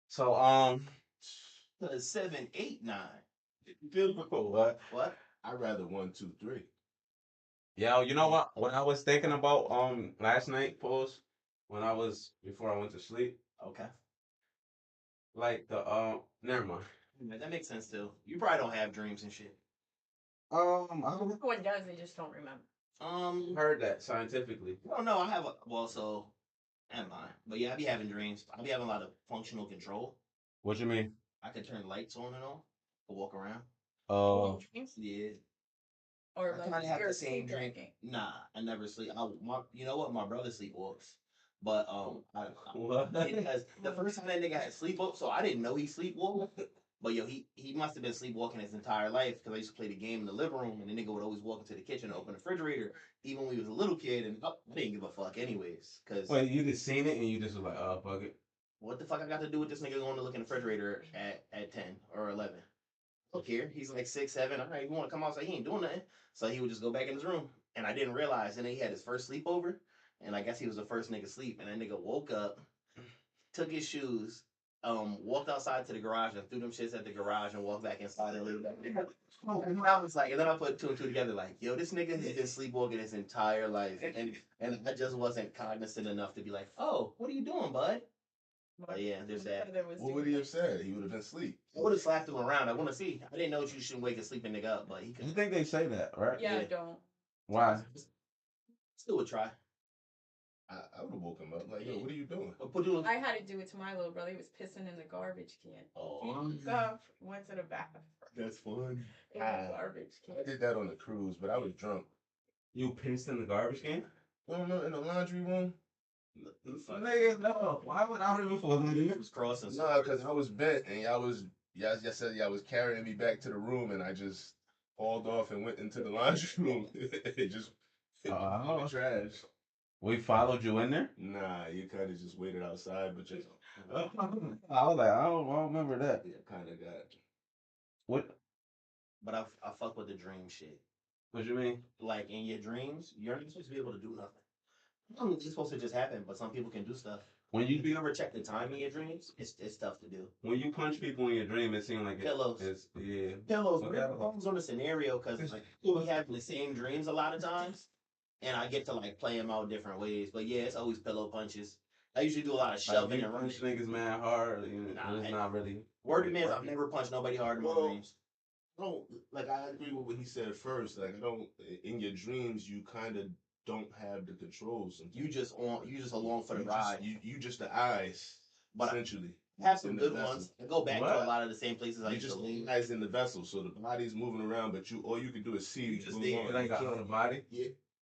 So, 7, 8, 9. beautiful. What? What? I'd rather 1, 2, 3. Yo, you know what? What I was thinking about last night, pause, when I was before I went to sleep, Okay. like the never mind. Yeah, that makes sense too. You probably don't have dreams and shit. I Everyone does, they just don't remember. heard that scientifically. I don't know. I have a well, so am I? But yeah, I be having dreams. I be having a lot of functional control. What you mean? I could turn lights on and off. I walk around. Uh, Dreams? Yeah. Or I like kind of have you're the same dream. sleepwalking. Nah, I never sleep. You know what? My brother sleepwalks, but what? because the first time that nigga had sleepwalk, so I didn't know he sleepwalked. But yo, he must have been sleepwalking his entire life because I used to play the game in the living room, and the nigga would always walk into the kitchen and open the refrigerator, even when he was a little kid, and I didn't give a fuck anyways. Cause Wait, you just seen it and you just was like, oh fuck it. what the fuck I got to do with this nigga going to look in the refrigerator at 10 or 11? Look here, he's like 6, 7. All right, you want to come outside? He ain't doing nothing. So he would just go back in his room, and I didn't realize. And then he had his first sleepover, and I guess he was the first nigga sleep. And that nigga woke up, took his shoes, walked outside to the garage and threw them shits at the garage and walked back inside and lived back there. And I was like, and then I put two and two together, like, yo, this nigga has been sleepwalking his entire life, and I just wasn't cognizant enough to be like, oh, what are you doing, bud? But yeah, there's that. What would he have said? He would have been asleep. I would have slapped him around. I want to see. I didn't know you shouldn't wake a sleeping nigga up, but he You could. think they say that, right? Yeah, Yeah. don't. Why? Still would try. I would have woke him up like, yo, what are you doing? But put you. I had to do it to my little brother. He was pissing in the garbage can. Oh, Went to the bathroom That's fun. in the garbage I can. did that on the cruise, but I was drunk. You pissed in the garbage can? No, no, in the laundry room. Nigga, no. Why would I even for He that? was crossing. No, because I was bent and y'all said y'all was carrying me back to the room, and I just hauled off and went into the laundry room. It just in Oh. the trash. We followed you in there? Nah, you kind of just waited outside, but just I was like, I don't remember that. yeah, kind of got. What? But I fuck with the dream shit. What you mean? Like in your dreams, you're not supposed to be able to do nothing. It's supposed to just happen, but some people can do stuff. When If you you ever check the time in your dreams, it's tough to do. when you punch people in your dream, it seems like Pillows. it's yeah. Pillows, Okay. but it depends on the scenario because like we have the same dreams a lot of times, and I get to like play them out different ways. But yeah, it's always pillow punches. I usually do a lot of Like, shoving you and running. punch niggas man hard, Nah, it's not really. Word to man, I've never punched nobody hard in my Well, dreams. I don't like. I agree with what he said first. Like, I don't. In your dreams, you kind of don't have the controls. You just along for the You just, ride. you just the eyes, But essentially. I have some in the good vessel. ones. I go back to What? a lot of the same places I You used to just live. eyes in the vessel, so the body's moving around, but all you can do is see. You just what's there. going It on. ain't got no body.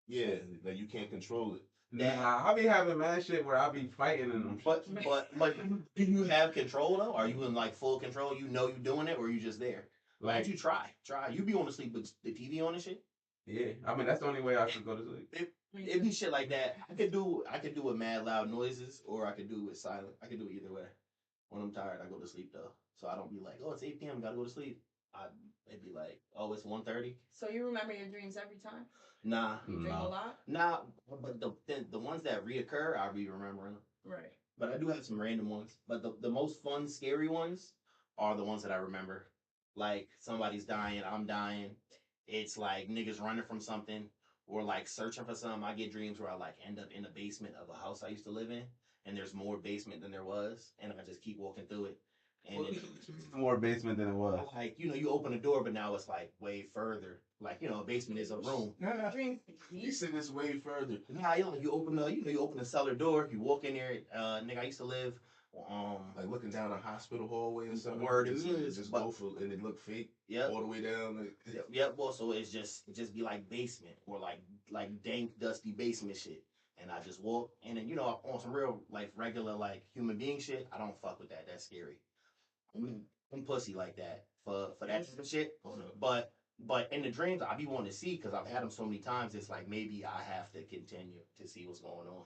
Yeah, like you can't control it. Nah, I be having mad shit where I be fighting and them. But do you have control though? Are you in like full control? You know you doing it, or you just there? Why don't Like, you try? Try. You be on to sleep with the TV on and shit. yeah. I mean, that's the only way I could go to sleep. It be shit like that. I could do with mad loud noises, or I could do with silent. I could do it either way. When I'm tired, I go to sleep though, so I don't be like, oh, it's 8 p.m. Gotta go to sleep. It'd be like, oh, it's 1:30. So you remember your dreams every time? Nah, You dream a lot? nah. But the ones that reoccur, I'll be remembering. Right. But I do have some random ones. But the most fun, scary ones are the ones that I remember. Like somebody's dying, I'm dying. It's like niggas running from something or like searching for something. I get dreams where I like end up in the basement of a house I used to live in, and there's more basement than there was, and I just keep walking through it. And it, More basement than it was. like you open the door, but now it's like way further. Like a basement is a room. Dreams. He said it's way further. Nah, you open the cellar door, you walk in there. Nigga, I used to live Like looking down a hospital hallway and something. Word it just, is, just but- go for and it look fake yep. all the way down. Like, Yep. Well, so it just be like basement or like dank, dusty basement shit. And I just walk, and then on some real like regular like human being shit. I don't fuck with that. That's scary. I'm pussy like that for that type of shit. But in the dreams, I be wanting to see because I've had them so many times. It's like maybe I have to continue to see what's going on.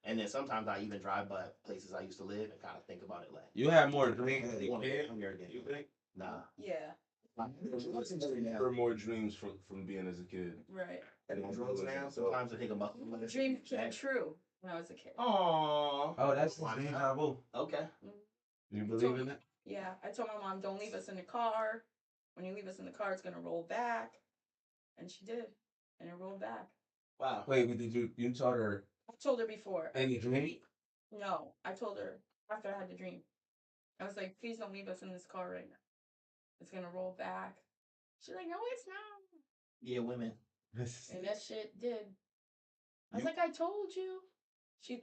And then sometimes I even drive by places I used to live and kind of think about it like You have more dreams I than you wanna can. come here again. You think? Nah. Yeah. for more dreams from being as a kid. Right. And drugs now. Sometimes I think about Dreams came true when I was a kid. Aww. Oh, that's deja vu. Okay. You believe in that? Yeah, I told my mom, don't leave us in the car. When you leave us in the car, it's gonna roll back. And she did. And it rolled back. Wow. Wait, but did you told her I told her before. any dream? No, I told her after I had the dream. I was like, please don't leave us in this car right now. It's gonna roll back. She's like, no, it's not. Yeah, women. And that shit did. I was You- like, I told you.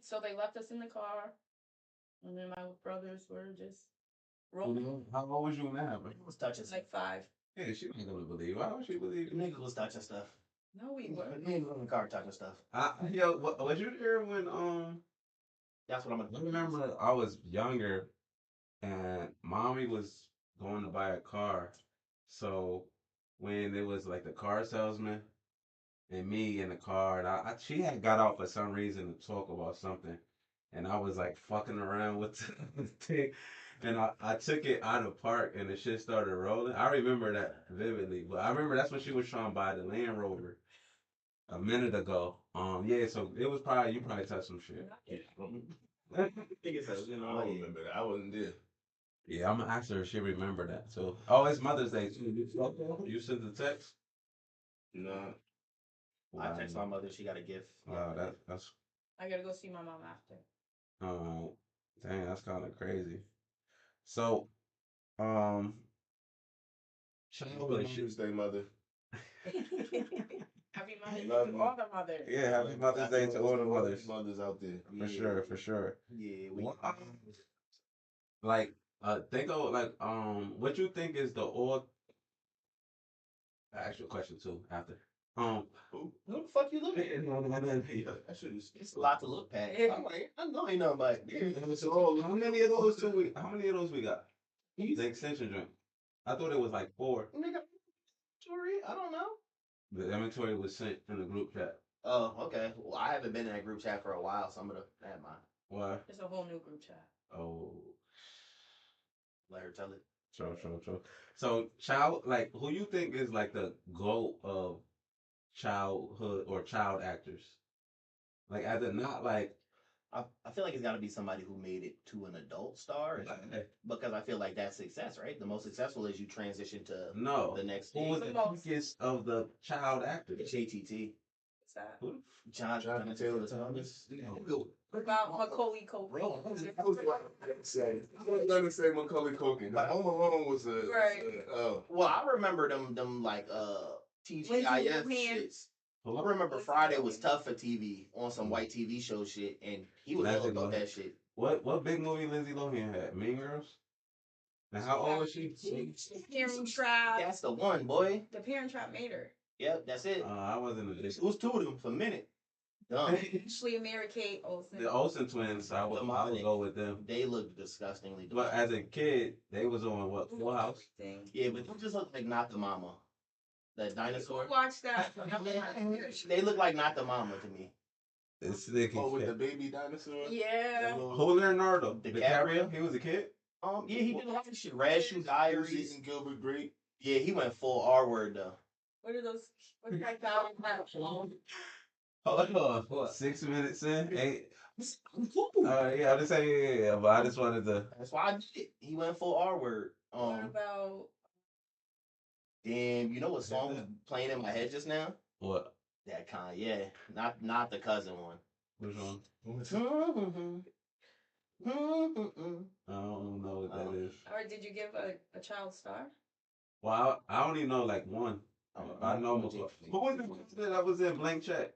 So they left us in the car. And then my brothers were just rolling. How old was you now? Niggas was touching Like 5. Yeah, she ain't gonna believe. Why would she believe? Niggas was touching stuff. No, we were. Niggas was in the car touching stuff. Yo, was you there when That's what I'm I gonna remember I was younger and mommy was going to buy a car. So when it was like the car salesman and me in the car, and she had got out for some reason to talk about something, and I was like fucking around with the thing, and I took it out of park and the shit started rolling. I remember that vividly, but I remember that's when she was trying to buy the Land Rover a minute ago. Yeah, so it was probably you probably touched some shit. Niggas said, you I know, don't yeah. remember that. I wasn't there. Yeah, I'm gonna ask her if she remember that too. Oh, it's Mother's Day too. You sent the text? No. I text my mother, she got a gift. Wow, that's I gotta go see my mom after. dang, that's kind of crazy. So, um, childhood shit. Mother's Day, mother. Happy Mother's Love Day to you. all the mothers. Yeah, happy Mother's Day to all the mothers. Mothers out there. For sure, for sure. Yeah, we. What, like, think of like, what you think is the all? Actual question too after. Who the fuck you looking at? That shit is. It's a lot to look at. I'm like, I know ain't nothing but beer. How many of those How many of those we got? The extension joint. I thought it was like 4. Nigga, sorry, I don't know. The inventory was sent in the group chat. Oh, okay. Well, I haven't been in that group chat for a while, so I'm gonna have mine. Why? It's a whole new group chat. Oh, Let her tell it. true. So, child, like, who you think is like the goat of childhood or child actors? Like, as a not like, I feel like it's got to be somebody who made it to an adult star, because I feel like that's success, right? The most successful is you transition to no. the next Who was stage. the biggest of the child actors? JTT. What's that? Who Jonathan Taylor Thomas. What about Macaulay Culkin? I was gonna say Macaulay Culkin. Like, Home Alone was a. Right. Well, I remember them like TGIF Lohan. shits. I remember Friday was tough for TV on some white TV show shit, and he was all Lindsay about Lohan. that shit. What big movie Lindsay Lohan had? Mean Girls? And how old was she? Parent Trap. That's the one, boy. The Parent Trap made her. Yep, that's it. I wasn't a big. It was 2 of them for a minute. Done. Ashley and Mary Kate Olsen. The Olsen twins, I would go with them. They looked disgustingly. But as a kid, they was on what, Full House? Thing. Yeah, but they just look like Not the Mama. That dinosaur. Watch that. They look like Not the Mama to me. It's Nicky. Oh, with the baby dinosaur. Yeah. Who Leonardo? DiCaprio? He was a kid? Yeah, he did a lot of shit. Red Shoe Diaries. And Gilbert Grape. Yeah, he went full R word though. What are those? What's that guy? Hold on. What? 6 minutes in? 8? Yeah, I'm just saying, yeah, but I just wanted to. That's why I did it. He went full R word. What about? Damn, you know what song was playing in my head just now? What? That kind, yeah. Not the cousin one. Which one? Mm-hmm. I don't know what that is. Or did you give a child star? Well, I only know like one. I know. Who was that was in Blank Check?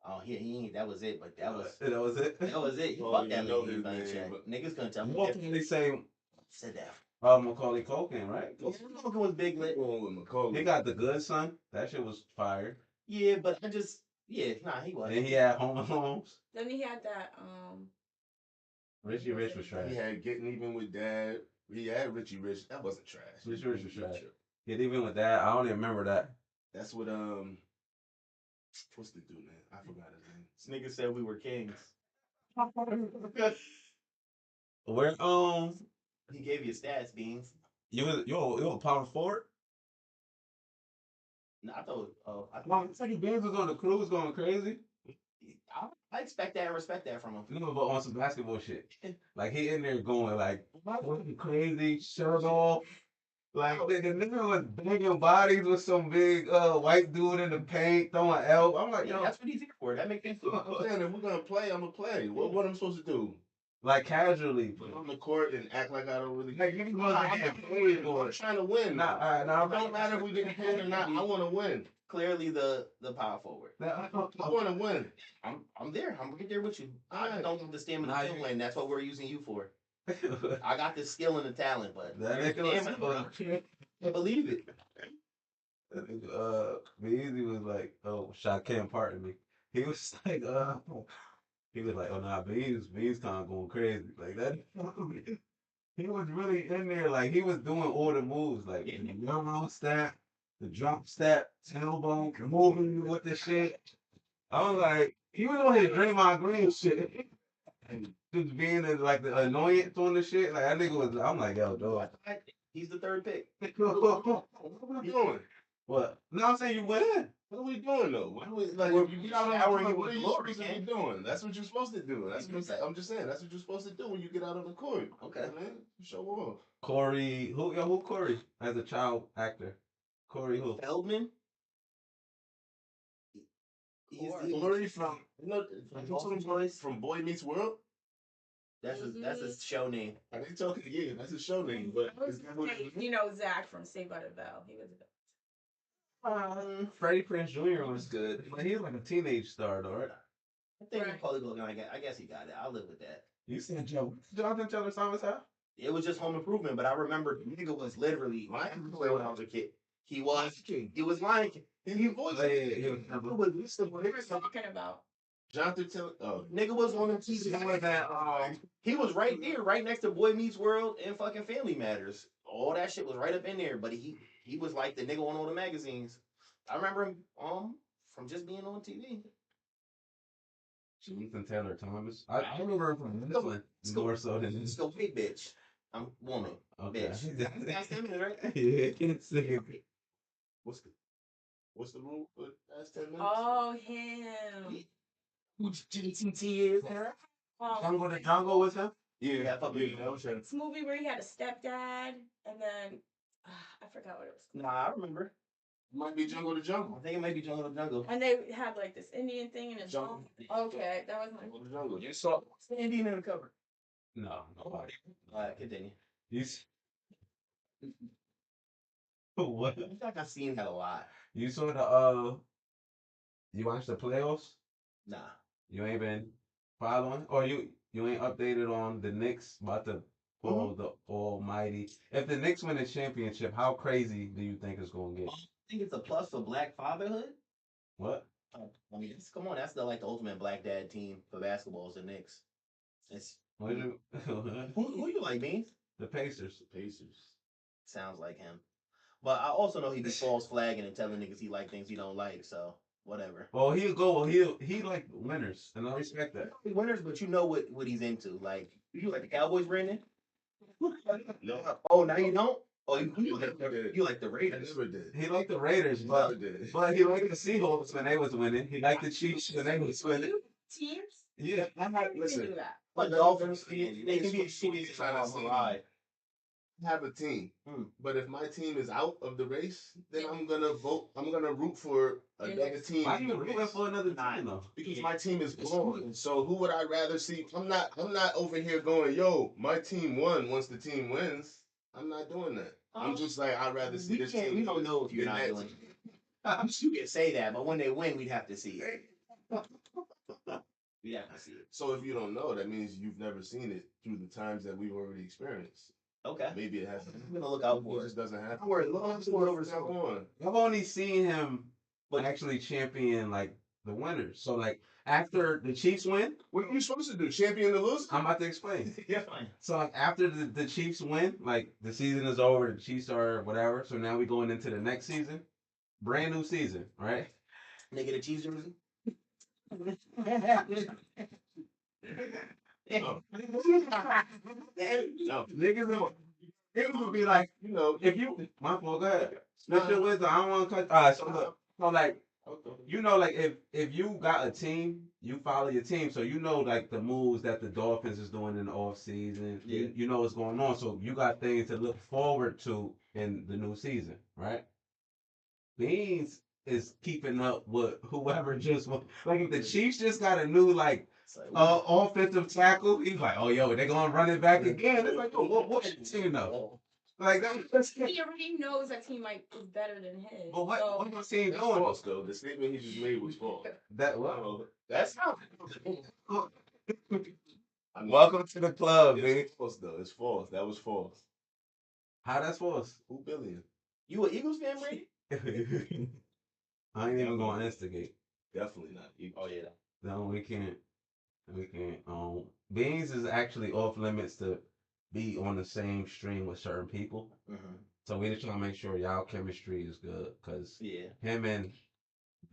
Oh, he ain't. That was it. But that was That was it. that was it. Oh, Fuck you that know lady his Blank name, check. but- Niggas couldn't tell me. What can they say? Said that. Macaulay Culkin, right? Motherfucker was big lit. Going with Macaulay. He got The Good Son. That shit was fire. Yeah, but I just he was. And he had Home Alone. Then he had that Richie Rich was trash. He had Getting Even with Dad. He had Richie Rich. That wasn't trash. Richie Rich was trash. Get even with that. I don't even remember that. That's what what's the dude name? I forgot his name. This nigga said we were kings. Where He gave you stats, Beans. you a power forward? No, I thought. I Well, Beans was on the cruise going crazy. I expect that and respect that from him. No, but on some basketball shit. Like he in there going like fucking crazy, shirt off. Like the nigga was banging bodies with some big white dude in the paint throwing elbow. I'm like, Yeah, yo, that's what he's here for. That makes sense. I'm saying if we're gonna play, I'm gonna play. What am I supposed to do? like casually. Put on the court and act like I don't really. Like you wasn't getting paid for I'm it. trying to win. Nah, It don't matter if we get paid or not. I want to win. Clearly the power forward. I want to win. I'm there. I'm gonna get there with you. I Alright. don't have the stamina Nah, to you- win. That's what we're using you for. I got the skill and the talent, but That your nigga stamina, was I believe it. Beezy was like, oh, Shot can't pardon me. He was like, he was like, oh nah, Bees kind of going crazy. Like that. He was really in there, like he was doing all the moves, like the euro step, the drop step, tailbone, moving with the shit. I was like, he was on his Draymond Green shit. And just being like the annoyance on the shit. Like that nigga was, I'm like, yo, dog. He's the third pick. What are we doing? What? No, I'm saying you went in. What are we doing though? What are we like? We're If you get out on the showering court, you what with are you glory, supposed to be gang. doing? That's what you're supposed to do. That's what I'm saying. I'm just saying that's what you're supposed to do when you get out on the court. Okay. Man, show off. Corey, who Corey? As a child actor. Corey who? Feldman. Corey from From Golden Boys. from Boy Meets World. That's his show name. Are they talking? Yeah, that's his show name. But is that what it is? You know Zach from Saved by the Bell. He was Freddie Prinze Jr. was good. But he's like a teenage star though, right? I think Right. Macaulay Culkin. I guess he got it. I'll live with that. You seen Jonathan Taylor Thomas house? It was just Home Improvement, but I remember the nigga was literally Lion King when I was a kid. He was Lion King. He voiced Oh, yeah, it. he was- Nigga was listening. What are you talking about? Jonathan Taylor. Oh, Nigga was on the TV. He was right there, right next to Boy Meets World and fucking Family Matters. All that shit was right up in there, but he was like the nigga on all the magazines. I remember him from just being on TV. Jonathan Taylor Thomas. I remember him from this one more so than this. So big bitch. I'm woman. Okay. Bitch. That's him, right? Yeah, can't say it. what's the rule for last 10 minutes? Oh, him. Who JTT is? Jungle the Jungle was him? Yeah, I thought we- that was him. This movie where he had a stepdad, and then I forgot what it was called. Nah, I remember. Might be Jungle to I Jungle. think it might be Jungle to Jungle. And they had like this Indian thing in his Jungle. mouth. Okay, that was my. Jungle to Jungle. You saw? What's the Indian in the cover? No, nobody. Alright, continue. You what? I feel like I've seen that a lot. You saw the you watched the playoffs? Nah. You ain't been following, or you ain't updated on the Knicks about to pull the almighty. If the Knicks win the championship, how crazy do you think it's gonna get? I think it's a plus for black fatherhood. What? I mean, come on, that's the ultimate black dad team for basketball is the Knicks. It's What you, who you like, Beans? the Pacers. Pacers. Sounds like him. But I also know he be false flagging and telling niggas he like things he don't like, so whatever. Well, he'll go. He like winners, and I respect that. He winners, but you know what he's into. Like, you like the Cowboys, Brandon? No, Oh, now you don't? Oh, you I like the Raiders? never did. He liked the Raiders, Never but did. he liked the Seahawks when they was winning. He liked the Chiefs when they was winning. Teams? Yeah, I'm How not, do you listen, do that? But No, Dolphins, no, they can be a it's what shitty he's trying to say. ride. I have a team, Hmm. but if my team is out of the race, then I'm gonna vote. I'm gonna root for another team. why in you the rooting race. for another team though? Because my team is gone. So who would I rather see? I'm not over here going, yo, my team won once the team wins. I'm not doing that. I'm just like, I'd rather see this team. We don't know if you're than not that doing team. it. You can say that, but when they win, we'd have to see it. We'd have to see it. So if you don't know, that means you've never seen it through the times that we've already experienced. Okay. Maybe it hasn't. I'm gonna look out It for it. just doesn't happen. Don't worry, long story over It's not soon. on. I've only seen him But- actually champion like the winners. So like after the Chiefs win, What are you supposed to do? Champion the loser? I'm about to explain. Yeah, fine. So like after the Chiefs win, like the season is over, the Chiefs are whatever. So now we going into the next season, brand new season, right? Nigga, the Chiefs jersey. No. No. Niggas would be like, You know, if you, my fault, go ahead. Spit your wisdom. I don't want to cut. All right, so look, so like, you know, like if you got a team you follow your team, so you know like the moves that the Dolphins is doing in the off season. Yeah. You know what's going on, so you got things to look forward to in the new season, right? Beans is keeping up with whoever just won. Like if the Chiefs just got a new like It's like, offensive tackle, he's like, oh yo, they're gonna run it back again. It's like, oh, what team know? Like that's He already knows that team might is better than his. but what so what was team That's doing? false though. The statement he just made was false. That what? No, that's how. I mean, Welcome to the club, man. it's false though. It's false. That was false. How that's false? Who billion? you an Eagles fan, Brady? I ain't even gonna instigate. Definitely not. Oh yeah. No, we can't. We can't. Beans is actually off limits to be on the same stream with certain people. Mm-hmm. So we just trying to make sure y'all chemistry is good, cause Yeah. him and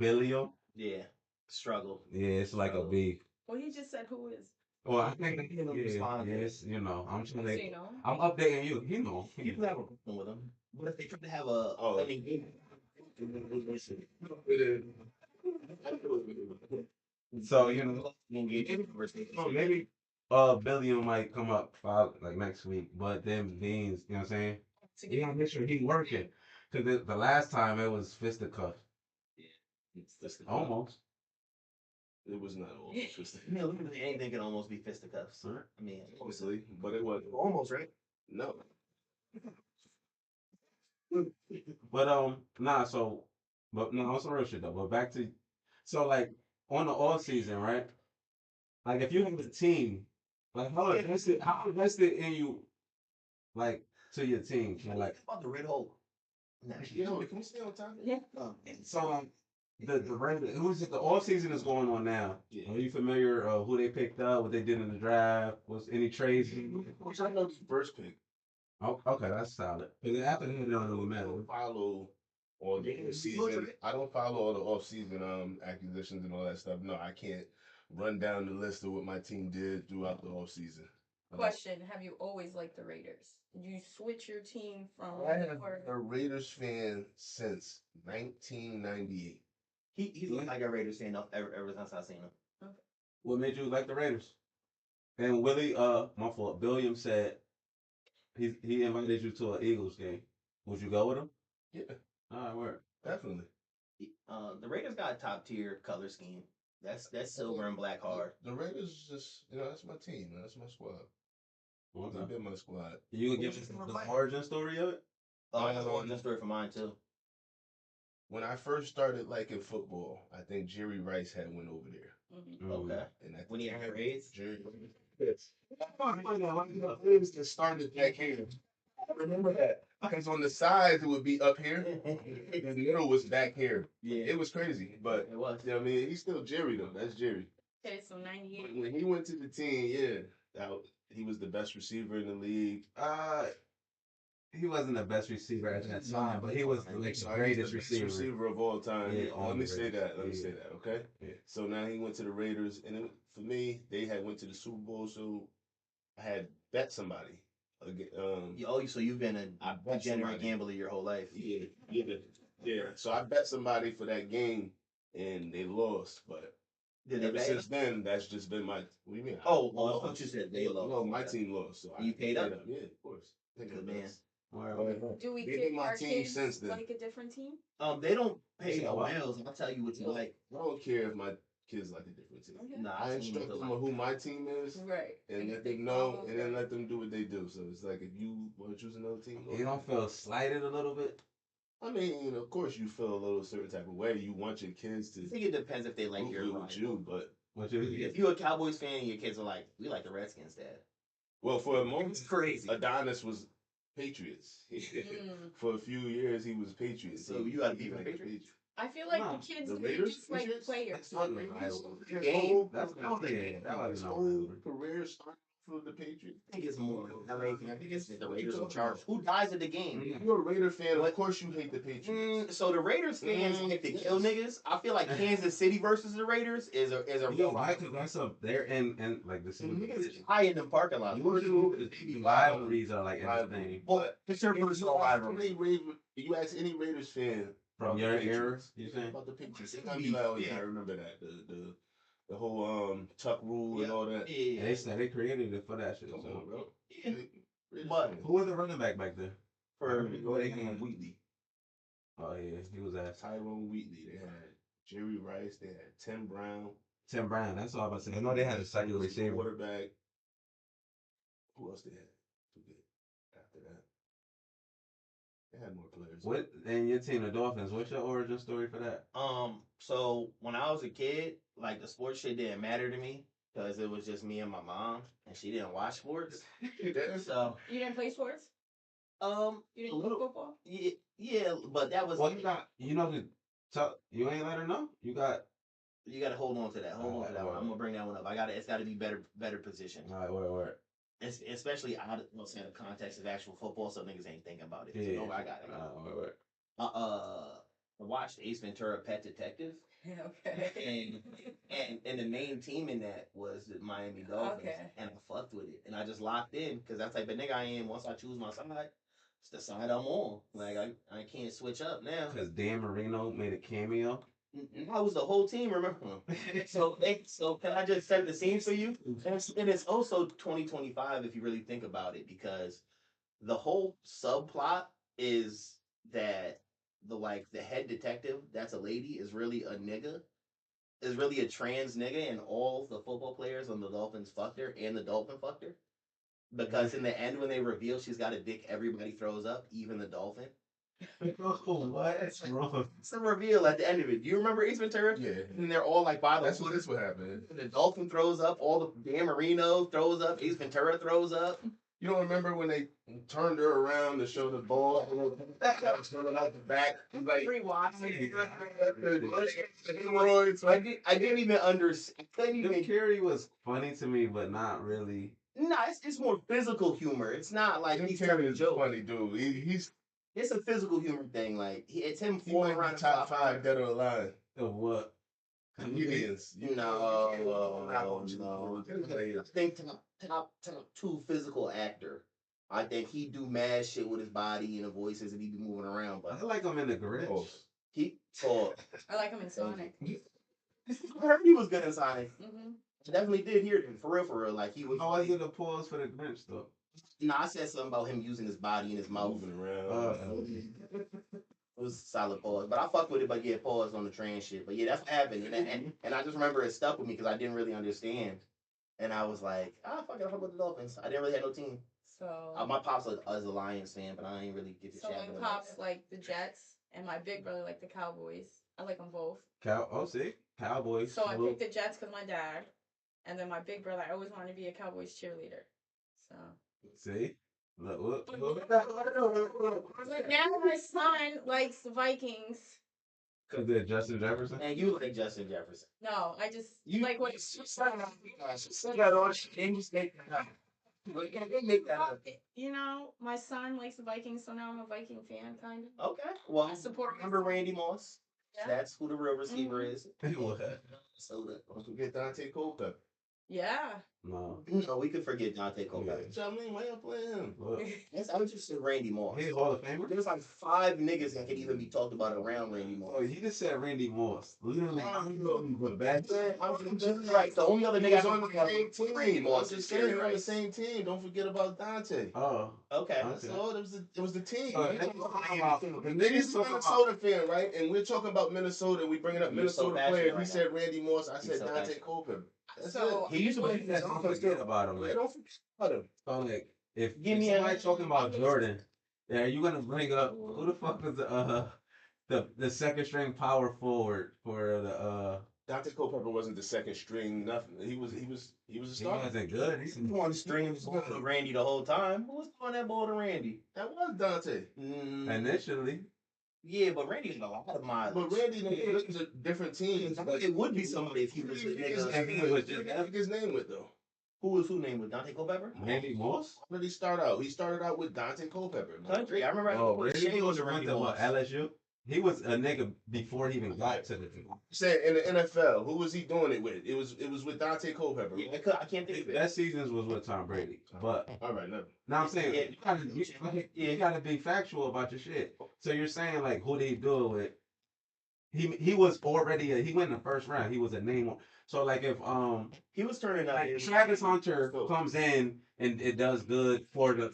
Billio, Yeah. Struggle. yeah, it's like a So- beef. well, he just said who is. Well, I think You know, respond. yes, I'm trying So to. you know. I'm updating you. He know. You can have a problem with them. What if they try to have a Oh. an engagement? So you know, Engagement conversation. maybe Billio might come up like next week, but then Beans, you know what I'm saying? To You get gotta make sure he working. Cause the last time it was fisticuffs. Almost. It was not all twisted. Yeah, literally anything can almost be fisticuffs. Right. I mean, Honestly, but it wasn't. almost right. No. But nah, so but no, it's some real shit though. But back to so like on the off season, right? Like if you have a team, like how invested in you like to your team? And, like About the red hole. Nah, Yo, can we stay on topic? Yeah. so the Raiders, who's the off season is going on now. Yeah. Are you familiar who they picked up, what they did in the draft? Was any trades? Which I know the first pick. Oh, okay, that's solid. Because after that, it don't really I matter. don't follow all the season. I don't follow all the off season acquisitions and all that stuff. No, I can't run down the list of what my team did throughout the off season. Question: have you always liked the Raiders? Did you switch your team from? I have or- a Raiders fan since 1998. He's like a Raiders fan ever since I seen him. What made you like the Raiders? And Willie, my fault. William said he invited you to an Eagles game. Would you go with him? Yeah, All right, word. definitely. The Raiders got a top tier color scheme. That's silver and black hard. The Raiders just, that's my team, man. That's my squad. Okay. They've been my squad. You gonna give us the origin story of it? I have one story for mine too. When I first started liking football, I think Jerry Rice had went over there. Mhm. Okay. And at the When he had time, braids? Jerry Rice. Yes. That started back here. I remember that. Because on the sides it would be up here, and the middle was back here. Yeah, It was crazy, but it was. you know what I mean, he's still Jerry though. That's Jerry. Okay, so 98. When he went to the team, he was the best receiver in the league. He wasn't the best receiver at that time, but he was like the So he's greatest the best receiver. of all time. Yeah, Let me underrated. say that. Let me Yeah. say that. Okay. Yeah. So now he went to the Raiders, and for me, they had went to the Super Bowl, so I had bet somebody. So you've been I a bet degenerate somebody. gambler your whole life. Yeah. So I bet somebody for that game, and they lost. But Did they ever pay since up? then, that's just been my. What do you mean? Oh, I I thought you said they lost. No, my Okay. team lost. So You paid up? Yeah, of course. Good man. Do we They've pick been my our team kids since then. like a different team? They don't pay Yeah, the well. bills. I'll tell you what you like. I don't care if my kids like a different team. Okay. Nah, I I instruct them on who my team is. Right. And let them know, and then let them do what they do. So it's like if you want to choose another team, You don't feel slighted a little bit? I mean, of course you feel a little certain type of way. You want your kids to I think it depends if they like root your with rival. you, but What you If you're a Cowboys fan and your kids are like, we like the Redskins, Dad. well, for a moment, It's crazy. Adonis was Patriots. Mm. For a few years, he was Patriots. So He- you gotta he be for liked the Patriots? I feel like No, the kids the are Raiders? just like Patriots? players. That's not the His rival. whole That's not the- that wasn't his no whole rivalry. career started for the Patriots. I think it's more LA. I think it's the Raiders in charge. Who dies at the game? Yeah. You're a Raider fan, What? of course you hate the Patriots. So the Raiders fans like to kill niggas. I feel like Kansas City versus the Raiders is a You real know why? Because that's they're in like this. Niggas high in the parking lot. Rivalries are like insane. Well, it's your If you personal ask rivalry. you ask any Raiders fan From about your the Patriots, era, you saying? about the Patriots, they're gonna be like, oh yeah, I remember that. The The whole Tuck rule and Yeah. all that. Yeah. And they said they created it for that shit. Come So. on, bro. Yeah. But Who was the running back back there? for Tyrone Wheatley. Oh yeah, he was ass. Tyrone Wheatley. They had Jerry Rice. They had Tim Brown. Tim Brown. That's all I'm about to say. I know they had a second He was receiver. quarterback. Who else they had? Forget. After that, they had more players. What and your team, the Dolphins? What's your origin story for that? So when I was a kid, like the sports shit didn't matter to me because it was just me and my mom, and she didn't watch sports. So You didn't play sports? um, You a didn't play little, football? yeah, but that was Well, you know the, you ain't let her know. You got. you got to hold on to that. Hold on to that one. I'm gonna bring that one up. It's got to be better position. All right, where? Especially out of the context of actual football, so niggas ain't thinking about it. So Yeah. no, I got it. Where? I watched Ace Ventura: Pet Detective, Okay. and the main team in that was the Miami Dolphins, Okay. and I fucked with it, and I just locked in because that's like the nigga I am. Once I choose my side, it's the side I'm on. Like I can't switch up now. Because Dan Marino made a cameo. That was the whole team, remember? So can I just set the scene for you? And it's also 2025 if you really think about it, because the whole subplot is that the head detective, that's a lady, is really a nigga, is really a trans nigga, and all the football players on the Dolphins fucked her, and the Dolphin fucked her. Because in the end, when they reveal she's got a dick, everybody throws up, even the Dolphin. What? That's wrong. It's the reveal at the end of it. Do you remember Ace Ventura? Yeah. And they're all like by the That's what happened. The Dolphin throws up, all the Dan Marino throws up, Ace Ventura throws up. You don't remember when they turned her around to show the ball? That was coming out the back. Like, steroids. I didn't even understand. I couldn't Jim even. Carrey was funny to me, but not really. Nah, it's more physical humor. It's not like Jim he's Carrey telling is a jokes. funny dude. He's It's a physical humor thing. Like it's him he falling might around be the top 5 dead or alive. Of what? Comedians. No. No. I think top 2 physical actor. I think he do mad shit with his body and the voices, and he be moving around. I But like him in the Grinch. he, I like him in Sonic. I heard he was good in Sonic. Mm-hmm. I definitely did hear it for real. Like he was. How was it a pause for the Grinch though? No, I said something about him using his body and his mouth. Moving around. It was a solid pause, but I fuck with it. But yeah, pause on the trans shit. But yeah, that's what happened, and I just remember it stuck with me because I didn't really understand, and I was like, fuck it, I fuck with the Dolphins. I didn't really have no team. So My pops is a Lions fan, but I ain't really get to so chat my with pops like the Jets, and my big brother like the Cowboys. I like them both. See, Cowboys. So I picked the Jets because my dad, and then my big brother. I always wanted to be a Cowboys cheerleader. So. See, look. But now my son likes the Vikings. Cause they're Justin Jefferson. And you like Justin Jefferson. No, I just You like what. You know, my son likes the Vikings, so now I'm a Viking fan, kind of. Okay. Well, I support. remember Randy Moss? Yeah. That's who the real receiver is. What? So Don't forget Dante Culpepper. Yeah. No. no, we could forget Dante Culpepper. I mean, why y'all playing him? Look. Yes, I was just saying Randy Moss. He's Hall of Famer. There's like 5 niggas that could even be talked about around Randy Moss. Oh, you just said Randy Moss. Literally, The bad I'm just right. The only other He nigga was I on can the think of same is team. Randy Moss. I'm just Just saying, Jerry you're on the Rice. same team. Don't forget about Dante. Oh. Okay. Okay. So it was the team. Oh, We're they talking talking about- about- the nigga's a Minnesota fan, right? And we're talking about Minnesota. We bringing up You're so Minnesota passionate players. He right said Randy Moss. I You're said so Dante passionate. Culpepper. That's So it. He used to play Yeah, don't forget about him. Yeah, Like, don't forget about him. so like, if Give me a- somebody talking about Jordan, yeah, you gonna bring up who the fuck was the second string power forward for the Dante Culpepper wasn't the second string. Nothing. He was a he starter. wasn't good. He's You want to string the ball to Randy the whole time? Who was throwing that ball to Randy? That was Dante. initially. Yeah, but Randy had a lot of mileage. But Randy, this was a different team. It would be somebody if he was a nigga. He was just Who his name with though? Who name was Dante Culpepper? Randy Moss. Where did he start out? He started out with Dante Culpepper. man. Country. I remember. Oh, Randy Randy was Moss a went Randy to what, Moss. LSU. He was a nigga before he even got to the team. Said in the NFL, who was he doing it with? It was with Dante Culpepper. Yeah, I can't think of it. That seasons was with Tom Brady, but All right, never. now I'm saying Yeah. you gotta be factual about your shit. So you're saying like who did he do it with? he was already he went in the first round. He was a name. So like if He was turning up. like in- Travis Hunter comes in and it does good for the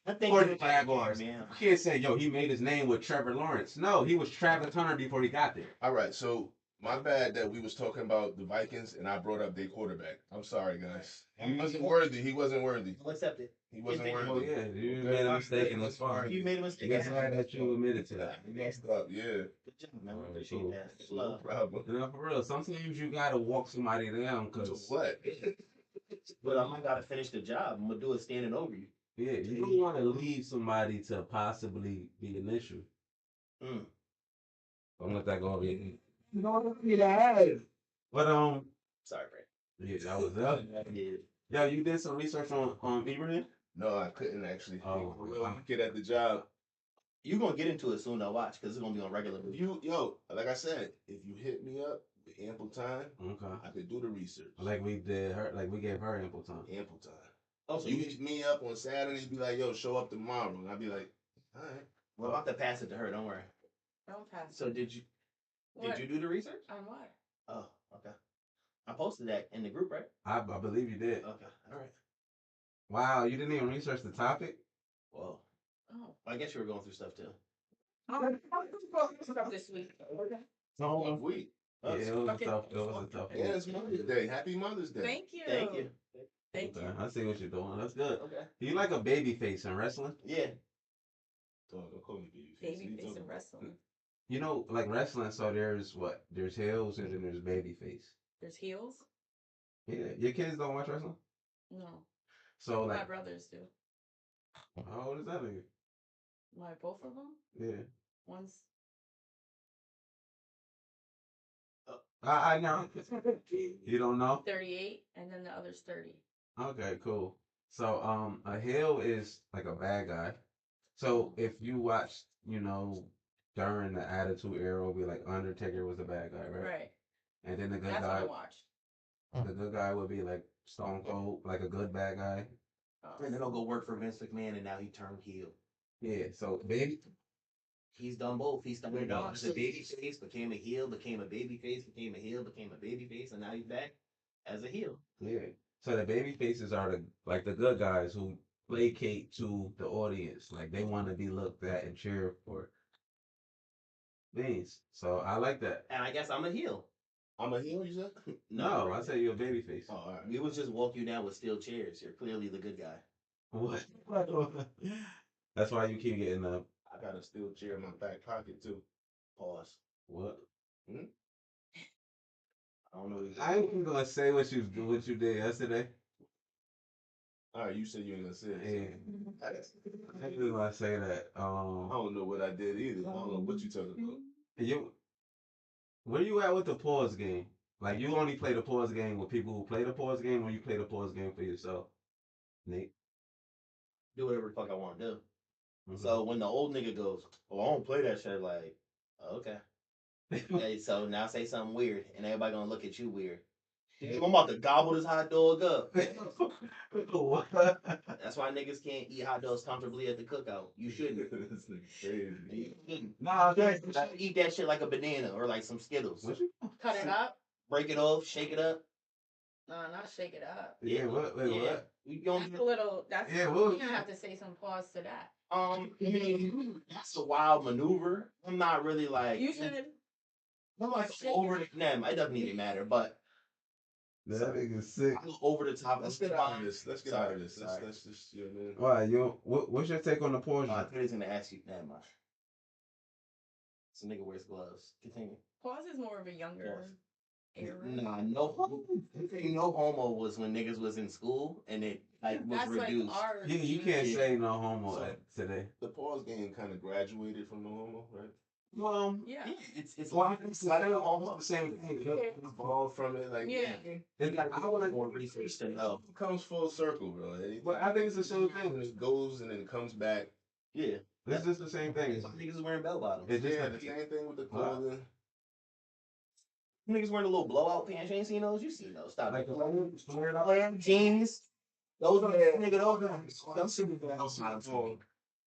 I think for he the was back there, Jaguars. man. You can't say yo he made his name with Trevor Lawrence. No, he was Travis Hunter before he got there. All right, so my bad that we was talking about the Vikings and I brought up their quarterback. I'm sorry, guys. He wasn't worthy. He wasn't worthy. I'll accept it. He wasn't It's Oh worthy. yeah, you Okay. made a mistake and that's fine. You made a mistake. It's glad that you admitted to that. He messed up, yeah. Good job, man. Alright, Appreciate cool. that. No Love. problem. You know, for real, sometimes you gotta walk somebody down To because what? But I might gotta finish the job. I'm gonna do it standing over you. yeah, you don't want to leave somebody to possibly be an issue. Mm. Don't let that go over your head. You don't need to have. But Sorry, Brad. yeah, that was that. Yeah. Yo, you did some research on Ibrahim? No, I couldn't actually. Oh, Real kid at the job. You gonna get into it soon. I'll watch because it's gonna be on regular. Like I said, if you hit me up with ample time, Okay. I could do the research. Like we did her, like we gave her ample time. Ample time. Oh, so You you hit me up on Saturday, be like, yo, show up tomorrow. And I'd be like, all right. we're about to pass it to her. Don't worry. Don't pass. So did you What? do the research? On what? Oh, okay. I posted that in the group, right? I believe you did. Okay. All right. Wow, you didn't even research the topic? Well, Oh. I guess you were going through stuff too. Stuff this week. Tough week. Yeah, it was Okay. a tough. It was a tough. Yeah, it's Mother's Day. Happy Mother's Day. Thank you. Thank you. Thank Okay, you. I see what you're doing. That's good. Okay. You like a baby face in wrestling? Yeah. Don't call me baby. Baby face of wrestling. You know, like wrestling. So there's what? There's heels and then there's baby face. There's heels? Yeah, your kids don't watch wrestling. No. So My like, brothers do. how old is that nigga? My both of them? Yeah. One's I know. You don't know? 38 and then the other's 30. Okay, cool. So a heel is like a bad guy. So if you watch, you know, during the Attitude Era, it'll be like Undertaker was a bad guy, right? Right. And then the good That's what guy, I watch. the good guy would be like Stone Cold, like a good bad guy. Oh. And then I'll go work for Vince McMahon, and now he turned heel. Yeah. So baby, He's done both. He's done Yeah, it no, as a baby face, became a heel, became a baby face, became a heel, became a baby face, and now he's back as a heel. yeah. So the baby faces are the good guys who placate to the audience, like they want to be looked at and cheered for. Things. So I like that. And I guess I'm a heel. I'm a heel, you said? No, I say you're a baby face. Oh, all right. We would just walk you down with steel chairs. You're clearly the good guy. What? That's why you keep getting up. I got a steel chair in my back pocket, too. Pause. What? I don't know. I ain't gonna say what you did yesterday. All right, you said you ain't gonna say it. Yeah. I ain't gonna say that. I don't know what I did either. I don't know what you talking about. You, where you at with the pause game? Like you only play the pause game with people who play the pause game, or you play the pause game for yourself, Nate? Do whatever the fuck I want to do. Mhm. So when the old nigga goes, "Oh, I don't play that shit," like, okay. Okay, so now say something weird, and everybody gonna look at you weird. I'm about to gobble this hot dog up. What? That's why niggas can't eat hot dogs comfortably at the cookout. You shouldn't. This nigga crazy. You shouldn't. Nah, You should eat that shit like a banana or like some Skittles. what you? Cut it up? Break it off, shake it up. No, not shake it up. Yeah. What? Wait, Yeah. what? You don't That's a little. That's Yeah, you're well- gonna have to say some pause to that. I mean, that's a wild maneuver. I'm not really like You should. I'm like shake over the nah, it doesn't even matter, but That nigga's sick. I go over the top. Let's That's get out of this. Let's get out Sorry, of this. sorry. Let's just, you know what I mean? Why you? What's your take on the pause? I thought he was gonna ask you. Never mind. Some nigga wears gloves. Continue. Pause is more of a younger era. Nah, no homo was when niggas was in school and it like was That's reduced. like our. Yeah, you can't Yeah. say no homo So- today. The pause game kind of graduated from the homo, right? Well, Yeah. Yeah, it's well, it's like a homo. the same thing. Evolved from it, like Yeah. It's like I want More research to know. it comes full circle, bro. Anything- But I think it's the same and thing. it goes and then it comes back. Yeah, It's just the same thing. some niggas is wearing bell bottoms. It's just Yeah, like the same thing with the clothing. Niggas wearing the little blowout pants. You ain't seen those? You seen those? Stop like it. Jeans. Those are nigga. Those are. Those are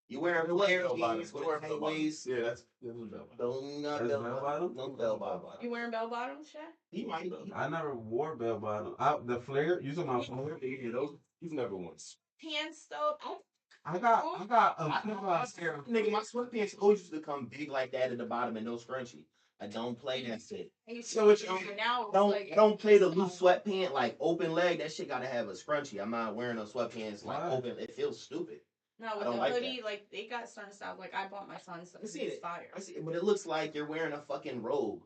You wearing flare jeans with a tight waist. Yeah, that's bell bottom. Don't not That's bell bell bottom. bottom? No bell bottom. You wearing bell bottoms, Shay? He might. I never wore bell bottom. The flare. You talking about flare? Yeah, those you've never won. Pants though. I got a pair. Nigga, my sweatpants always used to come big like that at the bottom and no scrunchie. I don't play that shit. I used So it's to now it's Don't like I don't play the loose sweatpant like open leg. That shit gotta have a scrunchie. I'm not wearing no sweatpants like Why? open. It feels stupid. no I with don't the like hoodie, like they got certain styles. Like I bought my son some. I see It's it. fire. I see, but it looks like you're wearing a fucking robe.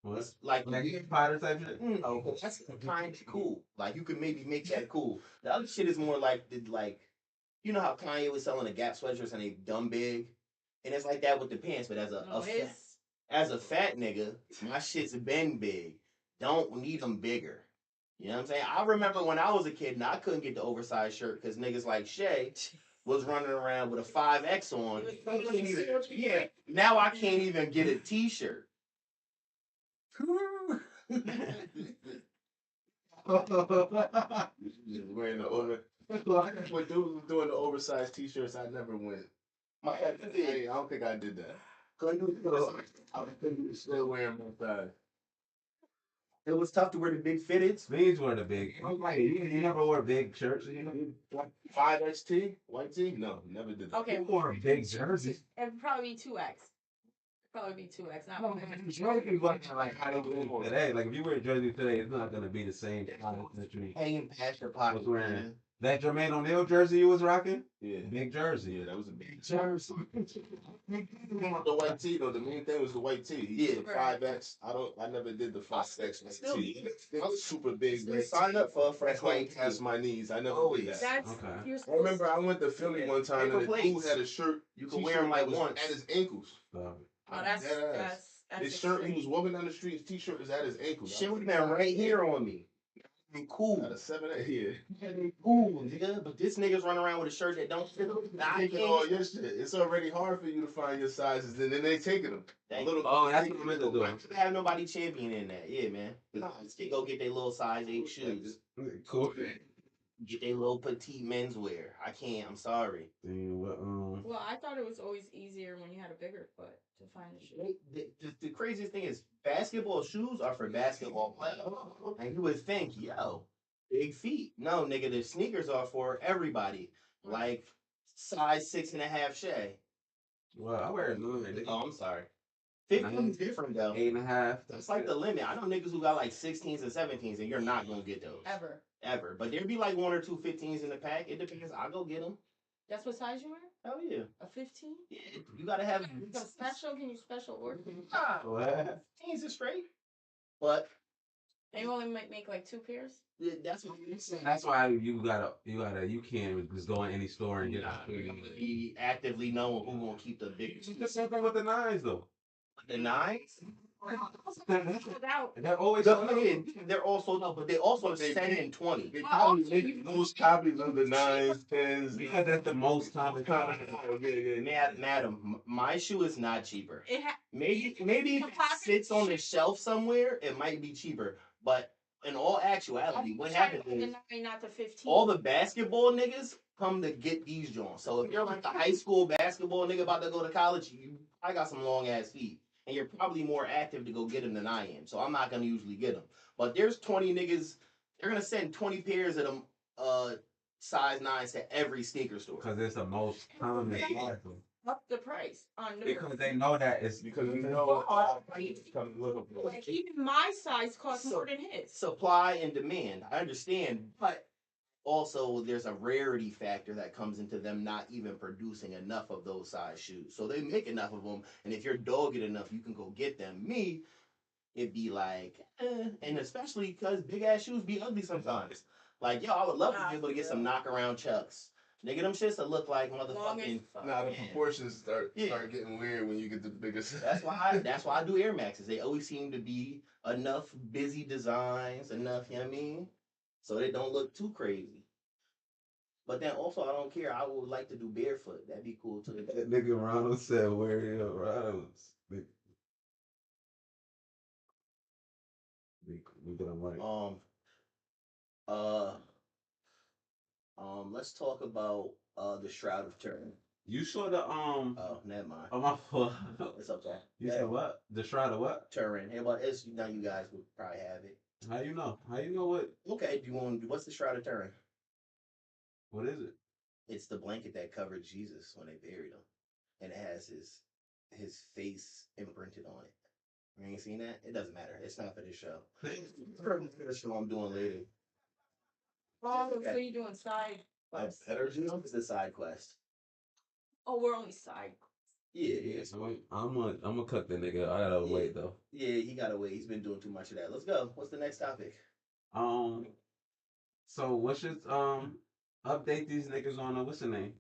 What? It's like Like you spider type shit? no, but that's kind of cool. Like you could maybe make that cool. The other shit is more like you know how Kanye was selling the Gap sweatshirts and they dumb big, and it's like that with the pants. But No, his as a fat nigga, my shit's been big. Don't need them bigger. You know what I'm saying? I remember when I was a kid and I couldn't get the oversized shirt because niggas like Shay was running around with a 5X on. Yeah, now I can't even get a t-shirt. Just wearing the over. When dudes was doing the oversized t-shirts, I never went. I don't think I did that. I was still wearing my size. It was tough to wear the big fitteds. These were the big. I'm like, you never wore big shirts. You know? 5XT? White tee? No, never did that. okay. You wore a big jersey. It'd probably be 2X. Probably be 2X. Not No, 1X. jersey wasn't like how they wear today. Like if you wear a jersey today, it's not gonna be the same size that you Hanging past your was pocket. wearing. That Jermaine O'Neal jersey you was rocking, Yeah. big jersey. Yeah, that was a big jersey. The white tee though, the main thing was the white tee. Yeah. The 5X. I never did the 5X Still- tee. It was super big. Still sign up for a fresh white tee. past my knees. I never Always. did that. That's Okay. you're I supposed remember I went to Philly one time Paper and the dude plates. had a shirt. You can wear them t-shirt like that was once. at his ankles. So, Oh, that's His shirt, he was walking down the street. His t-shirt was at his ankles. Shit would have been right here on me. Been cool. At a 7-8, yeah. Been cool, nigga. But this nigga's running around with a shirt that don't fit him. Nah, I Taking all can't. your shit. It's already hard for you to find your sizes, and then they taking them. Thank Oh, that's what I meant to do. I don't have nobody championing that. Yeah, man. They go get their little size 8 shoes. Cool. Get their little petite menswear. I can't. I'm sorry. Well, I thought it was always easier when you had a bigger foot to find a shoe. The craziest thing is basketball shoes are for basketball players. And you would think, yo, big feet. No, nigga, the sneakers are for everybody. Like size 6.5 Shay. Well, I wear a 9. Oh, I'm sorry. 15's different though. 8.5. That's like the limit. I know niggas who got like 16s and 17s, and you're not gonna get those Ever. But there'd be like 1 or 2 15s in the pack. It depends. I'll go get them. That's what size you wear? Hell yeah. A 15? Yeah, you gotta have So special? Can you special order? Nah, What? 15s is straight. But And you only make like 2 pairs? yeah, that's what I'm saying. That's why you can't just go in any store and get Nah, he actively knowing who gonna keep the biggest. It's the same thing with the 9s though. The 9s? Sold out. They're always They're also no, but they also They- 10 and 20. They probably make most copies of the 9s, 10s. because that's the most common Madam, my shoe is not cheaper. It Maybe if it Plastic sits on the shelf somewhere, it might be cheaper. But in all actuality, what happens the is 9, not the 15. all the basketball niggas come to get these joints. So if you're like a high school basketball nigga about to go to college, I got some long ass feet. And you're probably more active to go get them than I am. So I'm not going to usually get them. But there's 20 niggas, they're going to send 20 pairs of them size 9s to every sneaker store. because it's the most common item. Up the price on the Because they know that it's Because you know come looking for. like even my size costs more than his. Supply and demand. I understand. But also there's a rarity factor that comes into them not even producing enough of those size shoes. So they make enough of them, and if you're dogged enough, you can go get them. Me, it'd be like, and especially because big ass shoes be ugly sometimes. Like, yo, I would love to be able to get some knockaround Chucks. Nigga, them shits that look like Long as motherfucking. fuck. Nah, the Yeah. proportions start Yeah. getting weird when you get the biggest. That's why I do Air Maxes. They always seem to be enough busy designs, enough, you know what I mean? So they don't look too crazy. But then also I don't care. I would like to do barefoot. That'd be cool too. that nigga Ronald said, "Where your Ronald's?" We get them right. Let's talk about the Shroud of Turin. You saw the Oh, never mind. Oh my fault. It's okay. You said what? The Shroud of what? Turin. Hey, well, it's now you guys would probably have it. How you know? How you know what? Okay, do you want? What's the Shroud of Turin? What is it? It's the blanket that covered Jesus when they buried him, and it has his face imprinted on it. You ain't seen that? It doesn't matter. It's not for this show. For the show I'm doing later. Oh, so you doing side quests? It's the side quest. Oh, we're only side. Yeah. So I'm gonna cut the nigga. I gotta wait though. Yeah, he gotta wait. He's been doing too much of that. Let's go. What's the next topic? So what should update these niggas on what's the name?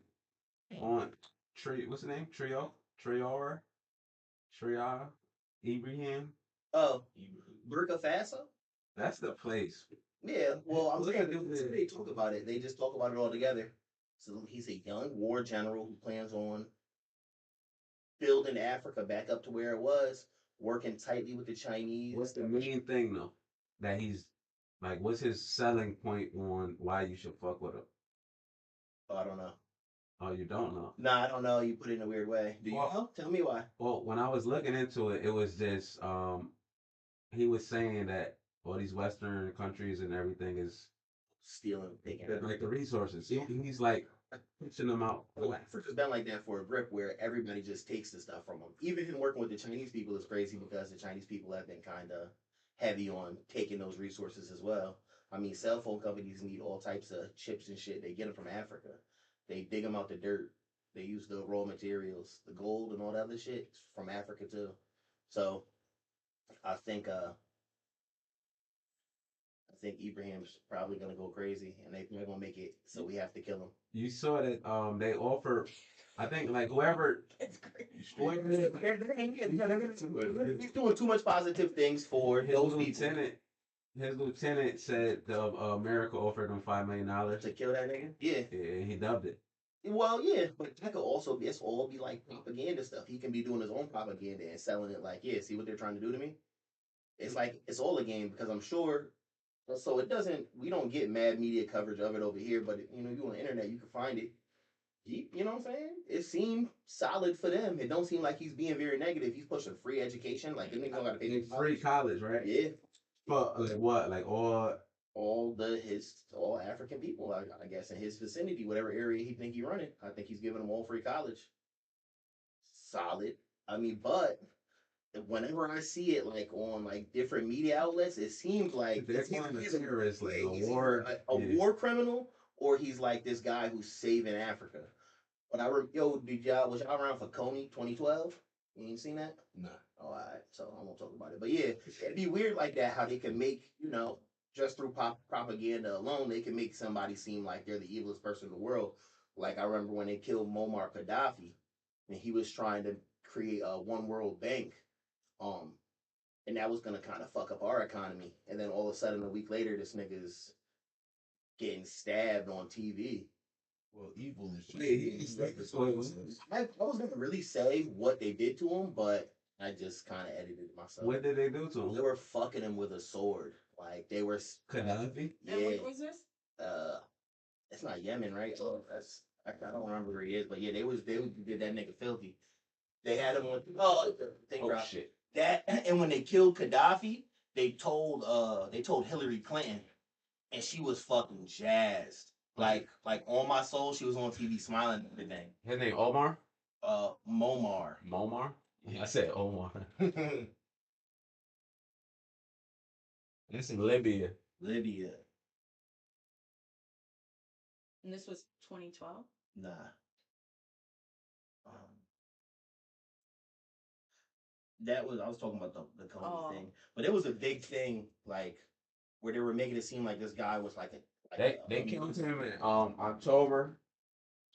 On what's the name? Triora? Ibrahim? Oh, Burkina Faso? That's the place. Yeah, well, I'm Look saying at this. they talk about it. They just talk about it all together. So he's a young war general who plans on building Africa back up to where it was, working tightly with the Chinese. What's the main thing though? That he's like, what's his selling point on why you should fuck with him? Oh, I don't know. Oh, you don't know? Nah, I don't know. You put it in a weird way. Do you know? Tell me why. Well, when I was looking into it, it was just he was saying that all these Western countries and everything is Stealing, taking like the resources. He's like pushing them out. Well, Africa's been like that for a grip where everybody just takes the stuff from them. Even him working with the Chinese people is crazy because the Chinese people have been kind of heavy on taking those resources as well. I mean, cell phone companies need all types of chips and shit. They get them from Africa. They dig them out the dirt. They use the raw materials, the gold and all that other shit from Africa too. So I think Ibrahim's probably gonna go crazy, and they're gonna make it so we have to kill him. You saw that they offer, I think like whoever It's crazy. He's doing too much positive things for his those people lieutenant, his lieutenant said the America offered him $5 million. to kill that nigga. Yeah. Yeah, he dubbed it. Well, yeah, but that could also be, it's all be like propaganda stuff. He can be doing his own propaganda and selling it like, yeah, see what they're trying to do to me? It's like, it's all a game because I'm sure, so it doesn't, we don't get mad media coverage of it over here, but you know, you on the internet, you can find it. You know what I'm saying? It seemed solid for them. It don't seem like he's being very negative. He's pushing free education. Like, them niggas don't gotta pay for Free college, right? Yeah. But like what? Like all African people, I guess, in his vicinity, whatever area he think he running. I think he's giving them all free college. Solid. I mean, but whenever I see it like on like different media outlets, it seems like they're calling a terrorist, like a war, a war criminal, or he's like this guy who's saving Africa. But was y'all around for Coney 2012? You ain't seen that? Nah. Oh, all right. So I won't talk about it. But yeah, it'd be weird like that how they can make, just through propaganda alone, they can make somebody seem like they're the evilest person in the world. Like I remember when they killed Muammar Gaddafi, and he was trying to create a one world bank, and that was gonna kind of fuck up our economy. And then all of a sudden, a week later, this nigga's getting stabbed on TV. Well, evil is I was gonna really say what they did to him, but I just kind of edited it myself. What did they do to him? They were fucking him with a sword. Like they were Gaddafi? Yeah. And what was this? It's not Yemen, right? Oh, I don't remember where he is, but yeah, they did that nigga filthy. They had him on Shit. That, and when they killed Gaddafi, they told Hillary Clinton, and she was fucking jazzed. Like on my soul, she was on TV smiling and everything. His name Omar? Momar. Momar? Yeah, I said Omar. It's in Libya. Libya. And this was 2012. Nah. That was I was talking about the Coney thing, but it was a big thing, like where they were making it seem like this guy was like They killed him in October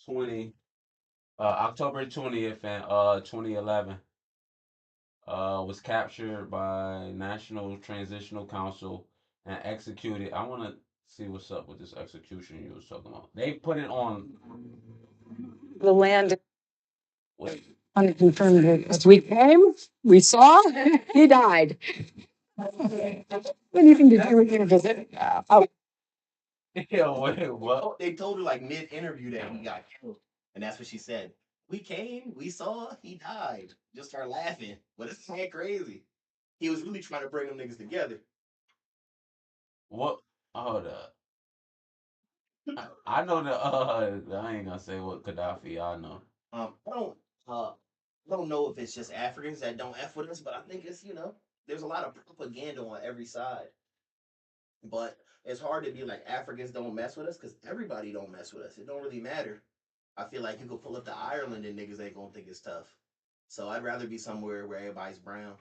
20th and 2011. Was captured by National Transitional Council and executed. I want to see what's up with this execution you was talking about. They put it on the land what? unconfirmed. As we came, we saw, he died. Anything to do with your visit? Yo, wait, what? They told her like mid interview that he got killed, and that's what she said. We came, we saw, he died. Just start laughing. But it's not crazy. He was really trying to bring them niggas together. What? Hold up. I know the I ain't gonna say what Gaddafi. I know. I don't know if it's just Africans that don't F with us, but I think it's, there's a lot of propaganda on every side. But it's hard to be like Africans don't mess with us because everybody don't mess with us. It don't really matter. I feel like you could pull up to Ireland and niggas ain't gonna think it's tough. So I'd rather be somewhere where everybody's brown.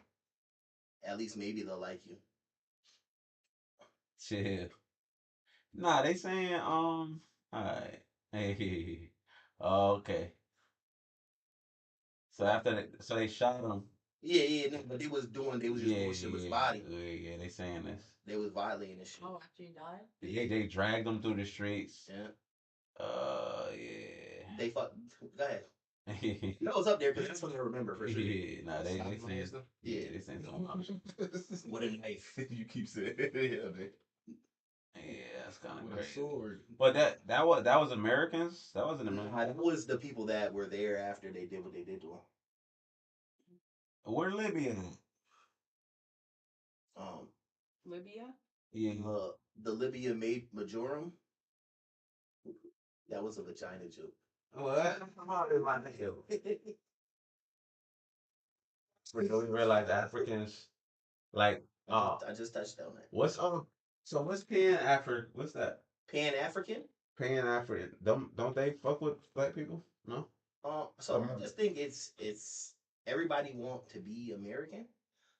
At least maybe they'll like you. Chill. Nah, they saying alright. Hey. Okay. So after so they shot him. Yeah, no, but they was just doing shit with his body. Yeah, they saying this. They was violating this shit. Oh, after he died? Yeah, they dragged him through the streets. Yeah. Yeah. They fuck. Go ahead. That was up there because that's what I remember for sure. Yeah, nah, they saying Yeah. they saying something. What a knife. You keep saying it. Yeah, man. Yeah, that's kind of With a crazy. sword. But that was Americans. That wasn't Nah, American. that was the people that were there after they did what they did to him. Where Libya? Libya? Yeah. The Libya made Majorum. That was a vagina joke. What? Come on, in my nigga. We realize Africans like I just touched on that. what's so what's Pan African? What's that? Pan African. Pan African. Don't they fuck with black people? No. So I just think it's everybody want to be American.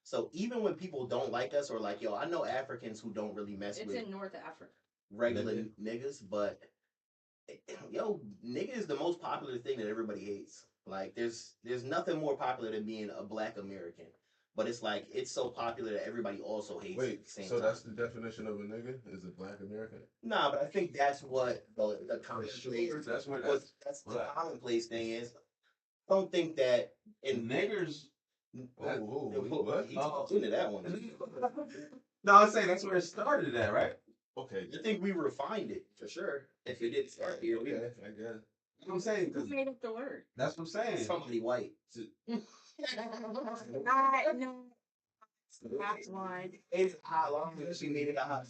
So even when people don't like us or like, yo, I know Africans who don't really mess It's with in North Africa. regular niggas, but yo, nigga is the most popular thing that everybody hates. Like there's nothing more popular than being a black American. But it's like it's so popular that everybody also hates it at the same so time. that's the definition of a nigga? Is a black American? Nah, but I think that's what the commonplace. That's what that's the commonplace thing is. I don't think that in niggers. What? He talked into that one. No, I'm saying that's where it started at, right? Okay. I think we refined it for sure. If it didn't start here, we I guess. That's what I'm saying. Who made up the word? That's what I'm saying. somebody white. No. That's one. It's how long she made it a hot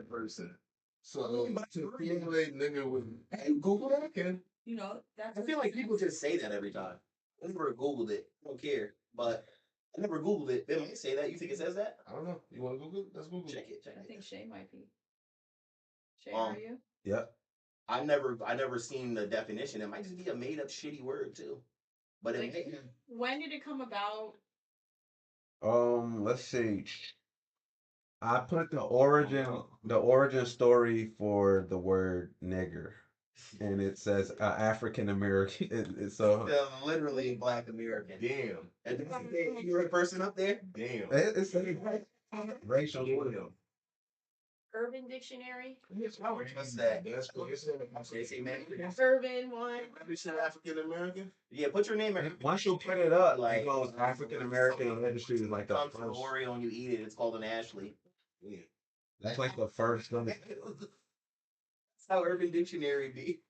person. So to accumulate nigga with Google that can. That's. I feel like people just say that every time. I never Googled it. I don't care. But I never Googled it. They might say that. You think it says that? I don't know. You want to Google it? Let's Google it. Check it. I think Shay might be. Shay, are you? Yep. I never seen the definition. It might just be a made up shitty word too. But when did it come about? Let's see. I put the origin story for the word nigger, and it says African American. So literally Black American. Damn. And you're a person up there. Damn. it's racial. Urban Dictionary. What's that? That's cool. They say man. Urban one. You said African American? Yeah, put your name in. Once you put it up, like it goes African American registry is like the Comes from first. Oreo and you eat it. It's called an Ashley. Yeah. That's like the first one. That's how Urban Dictionary be.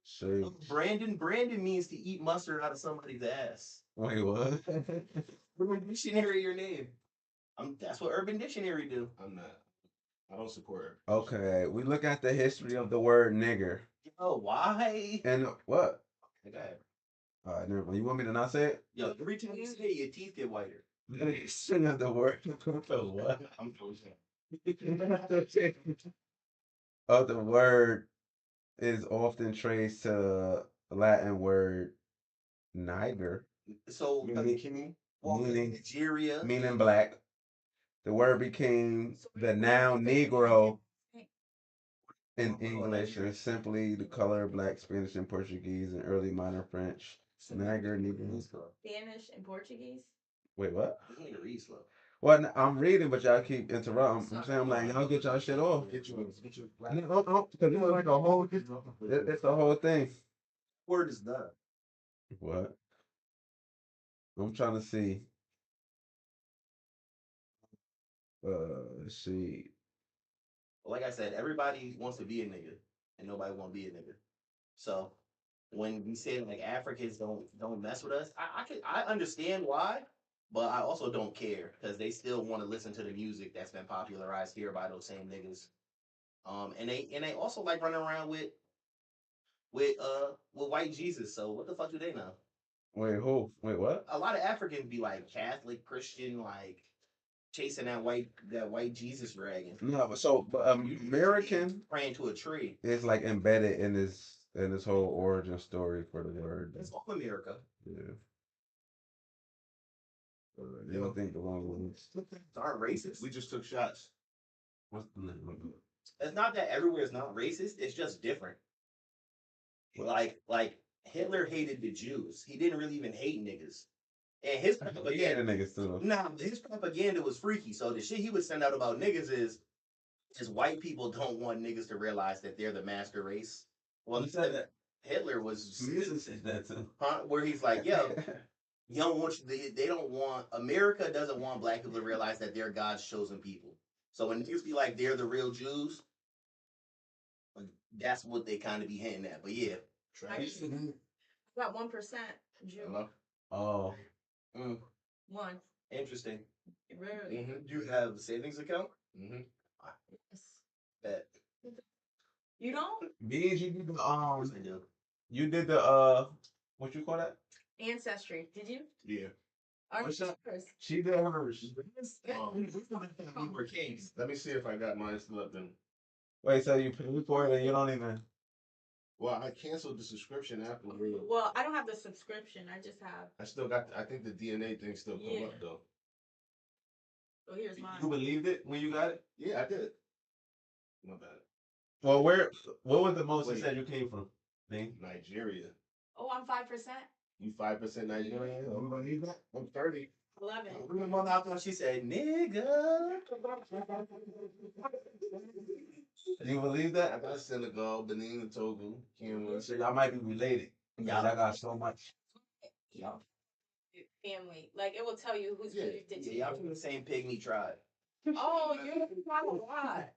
See. Brandon means to eat mustard out of somebody's ass. Wait, what? Urban Dictionary, your name. That's what Urban Dictionary do. I'm not. I don't support her. Okay, we look at the history of the word nigger. Yo, why? And what? Go ahead. All right, never mind. You want me to not say it? Yo, every time you say it, your teeth get whiter. The history of the word. What? I'm joking. Of the word is often traced to the Latin word niger, So, meaning Nigeria. meaning black. The word became the noun Negro in English and simply the color black, Spanish, and Portuguese, and early modern French. Niger, Negro. Spanish and Portuguese. Wait, what? You need to read slow. Well, I'm reading, but y'all keep interrupting. I'm saying, I'm like, y'all get y'all shit off. Get you. Because it's like a whole, it's the whole thing. Word is done. What? I'm trying to see. Let's see. Like I said, everybody wants to be a nigga, and nobody want to be a nigga. So, when we say like Africans don't mess with us, I understand why, but I also don't care because they still want to listen to the music that's been popularized here by those same niggas. And they also like running around with white Jesus. So what the fuck do they know? Wait, who? Wait, what? A lot of Africans be like Catholic, Christian, like chasing that white Jesus dragon. No, but American Praying to a tree. is like embedded in this whole origin story for the word. That's all America. Yeah. You don't think the wrong ones? Aren't racist. We just took shots. What's the name of it? It's not that everywhere is not racist. It's just different. Like Hitler hated the Jews. He didn't really even hate niggas. And his Yeah, the propaganda, niggas too. nah, his propaganda was freaky. So the shit he would send out about niggas is white people don't want niggas to realize that they're the master race. Well, Who said that? Hitler was Music said that too. where he's like, yo, you don't want they don't want America doesn't want black people to realize that they're God's chosen people. So when niggas be like they're the real Jews, like, that's what they kind of be hinting at. But yeah, Trash. About 1% Jew. Hello? Oh, mm, One. interesting. Rarely. Do you have a savings account? Mm-hmm. Yes. Bet. You don't? Beans, you did the I do. you did the what you call that? Ancestry. Did you? Yeah. Our What's that? first. She did hers. We were kings. Let me see if I got mine still up then. Wait, so you paid for it and you don't even? Well, I canceled the subscription after. Well, I don't have the subscription. I just have. I still got. I think the DNA thing still come Yeah. up though. Oh, here's mine. You believed it when you got it? Yeah, I did. My bad. Well, what was the most you Wait. said you came from? Thing? Nigeria. Oh, I'm 5%. You 5% Nigerian? You believe that? I'm 30. 11. Remember after she said, nigga. You believe I that? got Senegal, Benin, and Togo. Cameroon. So y'all might be related. Yeah. Y'all got so much. Yeah. Family. Like, it will tell you who's Yeah. connected to Yeah, y'all you. from the same pygmy tribe. Oh, yours is not a lot.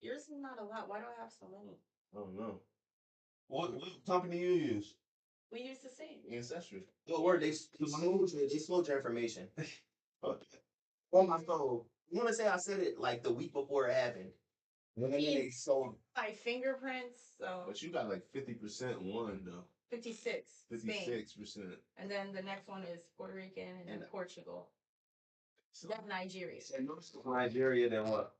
Yours is not a lot. Why do I have so many? I don't know. What company you use? We use the same. Ancestry. Good word, they slowed your information. On my phone. You want to say I said it like the week before it happened? And then they sold. My fingerprints, so But you got like 50% one though. 56. Spain. 56%. And then the next one is Puerto Rican and then Portugal. Then Nigeria. Nigeria, then what?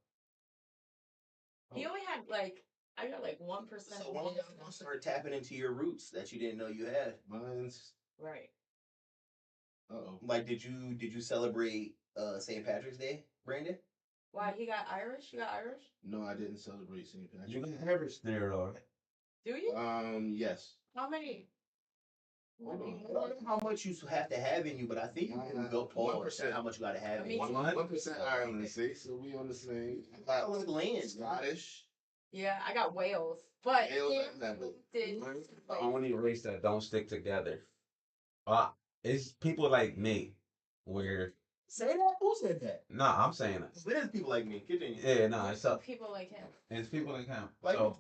He only had like, I got like 1%. So when y'all gonna start tapping into your roots that you didn't know you had? Mine's. Right. Uh-oh. Like, did you celebrate St. Patrick's Day, Brandon? Why, he got Irish? You got Irish? No, I didn't celebrate St. Patrick's. You got average there, though. Do you? Yes. How many? Hold on. I don't know how much you have to have in you, but I think you can go Paul 1%. how much you got to have I in mean, you. 1% Ireland, see? So we on the same. I like land. Scottish. Yeah, I got Wales. But Wales, it I never- did. The only race that don't stick together. It's people like me, where Say that? Who said that? nah, I'm saying it. It is people like me. Continue. Yeah, nah, it's up. People like him. It's people like him. Like- So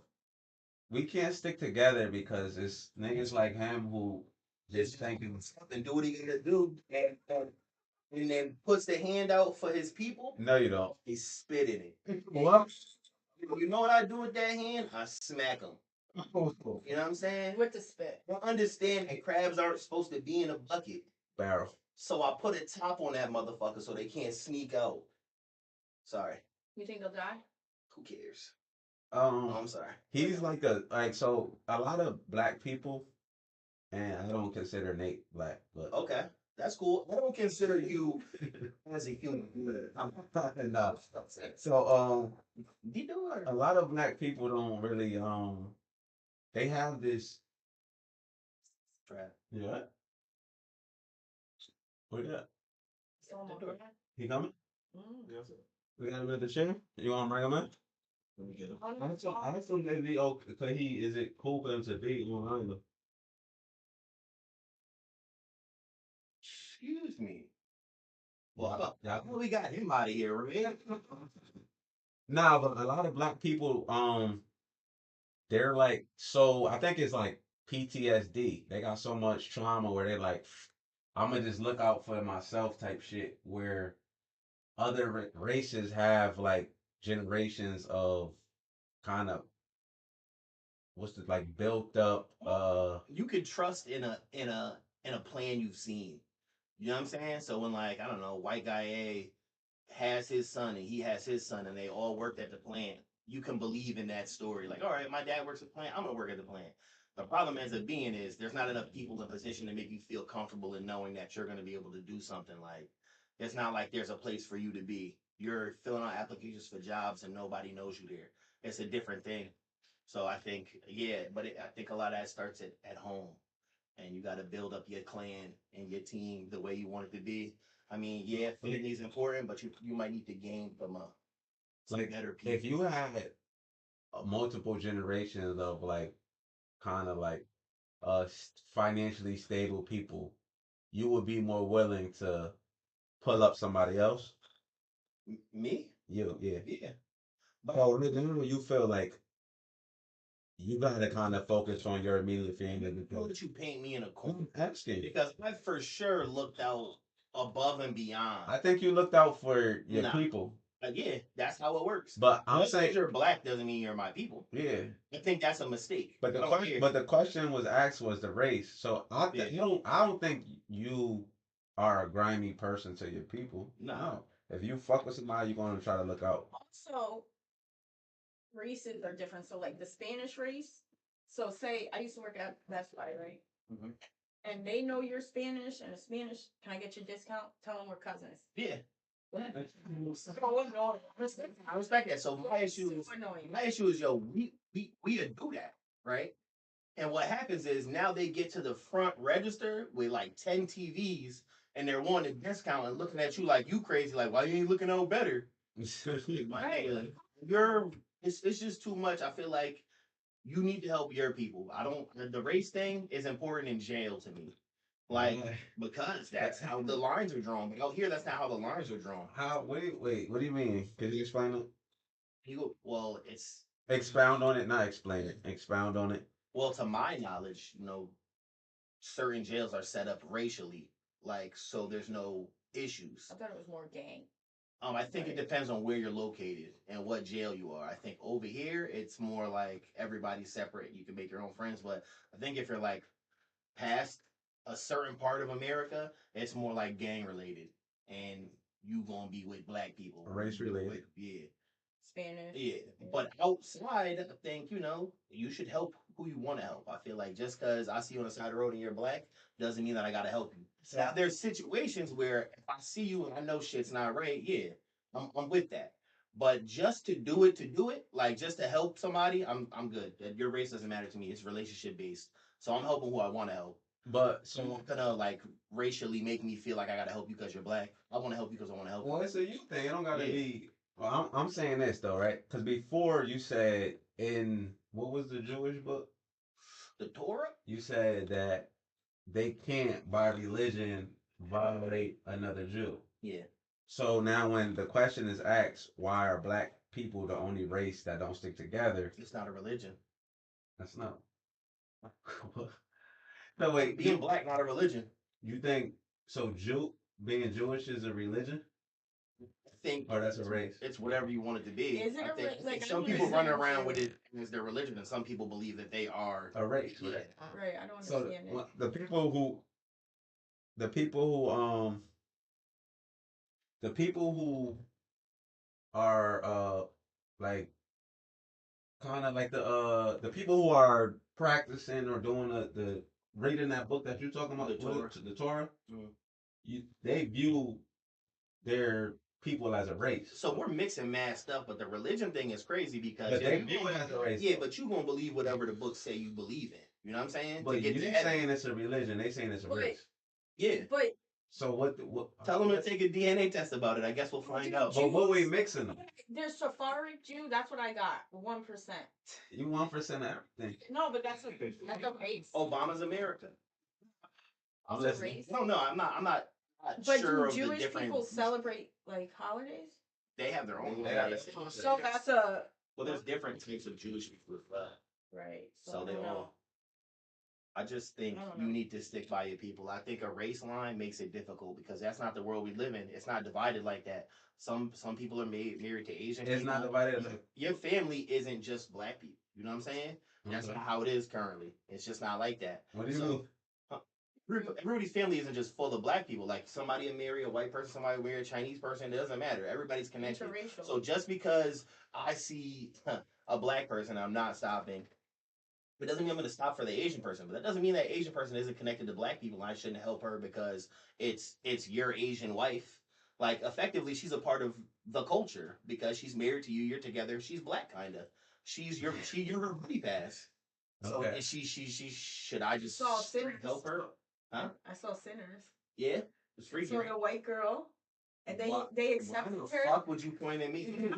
we can't stick together because it's niggas like him who just thinking. And do what he gonna do, and then puts the hand out for his people. No, you don't. He spit in it. What? You know what I do with that hand? I smack him. You know what I'm saying? With the spit. I understand that crabs aren't supposed to be in a bucket. Barrel. So I put a top on that motherfucker so they can't sneak out. Sorry. You think they'll die? Who cares? Oh, I'm sorry. He's like so a lot of black people, and I don't consider Nate black, but Okay. That's cool. I don't consider you as a human being. I'm no. So You do it. a lot of black people don't really they have this Trap. yeah. Where that? So I'm do it. okay. He coming? Mm. We got him at the chair. You want to bring him in? Let me get him. I assume maybe okay. Cause is it cool for him to be on island? Excuse me. Well, Yeah. we got him out of here, right? Nah, but a lot of black people, they're like, so I think it's like PTSD. They got so much trauma where they like, I'm gonna just look out for myself type shit. Where other races have like generations of kind of what's the like built up. You could trust in a plan you've seen. You know what I'm saying? So when like I don't know, white guy A has his son and he has his son and they all worked at the plant, you can believe in that story. Like, all right, my dad works at the plant, I'm gonna work at the plant. The problem as a being is there's not enough people in position to make you feel comfortable in knowing that you're gonna be able to do something. Like it's not like there's a place for you to be. You're filling out applications for jobs and nobody knows you there. It's a different thing. So I think, yeah, but I think a lot of that starts at home, and you got to build up your clan and your team the way you want it to be. I mean, yeah, family is important, but you might need to gain from some like better people. if you had multiple generations of like kind of like financially stable people, you would be more willing to pull up somebody else. Me? You, yeah. Yeah. But Oh, nigga, you feel like you gotta kind of focus on your immediate family know because that you paint me in a corner I'm asking you. because I for sure looked out above and beyond. I think you looked out for your Nah. people, Yeah, that's how it works. but I'm Just because saying, you're black doesn't mean you're my people. yeah. I think that's a mistake. But I the don't question, care. but the question was asked was the race. So Yeah. I don't think you are a grimy person to your people. Nah. No. If you fuck with somebody, you're gonna try to look out. Also, races are different. So, like the Spanish race. So, say I used to work at Best Buy, right? Mhm. And they know you're Spanish and a Spanish. Can I get your discount? Tell them we're cousins. Yeah. So annoying. I respect that. So my issue is So annoying. yo, we do that, right? And what happens is now they get to the front register with like 10 TVs and they're wanting a discount and looking at you like you crazy, like why you ain't looking no better? Right. It's just too much. I feel like you need to help your people. I don't the race thing is important in jail to me. Like because that's how the lines are drawn. But out here that's not how the lines are drawn. How? Wait. What do you mean? Can you explain it? Well, it's Expound on it, not explain it. Expound on it. well, to my knowledge, certain jails are set up racially, like so there's no issues. I thought it was more gang. I think it depends on where you're located and what jail you are. I think over here it's more like everybody's separate. You can make your own friends, but I think if you're like past a certain part of America, it's more like gang related, and you gonna be with black people, Race related. Yeah. Spanish. Yeah, but outside, I think you should help who you want to help. I feel like just because I see you on the side of the road and you're black doesn't mean that I gotta help you. Now, there's situations where if I see you and I know shit's not right, yeah, I'm with that. But just to do it, like just to help somebody, I'm good. Your race doesn't matter to me. It's relationship based, so I'm helping who I want to help. But So I'm not gonna like racially make me feel like I gotta help you because you're black. I want to help you because I want to help you. well, it's a you thing. It don't gotta Yeah. be. Well, I'm saying this though, right? Because before you said in what was the Jewish book? The Torah. You said that they can't by religion violate another Jew. Yeah. So now when the question is asked, why are black people the only race that don't stick together? It's not a religion. That's not. No wait, Being black, not a religion. you think so? Being Jewish is a religion, I think or that's a race? it's whatever you want it to be. Is it I a think, ra- I think like, I some don't people run understand around that. with it as their religion, and some people believe that they are. A race, Yeah. right? Right. I don't So understand it. the people who are like kind of like the people who are practicing or doing the reading that book that you're talking about, The Torah. the Torah, Mhm. they view their people as a race. So we're mixing mad stuff, but the religion thing is crazy because But they view it as a race. yeah, but you gonna believe whatever the books say you believe in. You know what I'm saying? But to get you to heaven. saying it's a religion, they saying it's a But- race. Yeah. But So what? Tell them to take a DNA test about it. I guess we'll find out. But what we mixing them? there's Sephardic Jew. That's what I got. 1%. You 1% of everything. No, but that's a race. Obama's America. I'm That's a listening. race. No, I'm not But sure do of the Jewish different. people celebrate like holidays? They have their own. They have ways. their own So that's a Well, there's different types of Jewish people as well. right. So they I don't know. all. I just think I don't you know. need to stick by your people. I think a race line makes it difficult because that's not the world we live in. It's not divided like that. Some people are married to Asian It's people. not divided. Like, Your family isn't just black people. You know what I'm saying? That's okay. not how it is currently. It's just not like that. What do you So mean? everybody's family isn't just full of black people. Like somebody will marry a white person, somebody will marry a Chinese person. It doesn't matter. Everybody's connected. Interracial. So just because I see a black person, I'm not stopping. It doesn't mean I'm going to stop for the Asian person, but that doesn't mean that Asian person isn't connected to black people. And I shouldn't help her because it's your Asian wife. Like effectively, she's a part of the culture because she's married to you. You're together. She's black, kind of. You're her booty pass. So Okay. she should I just Saw Sinners. help her? Huh? I saw Sinners. Yeah, it's I freaky. saw the white girl, and they Why- they Why accepted the her. fuck would you point at me?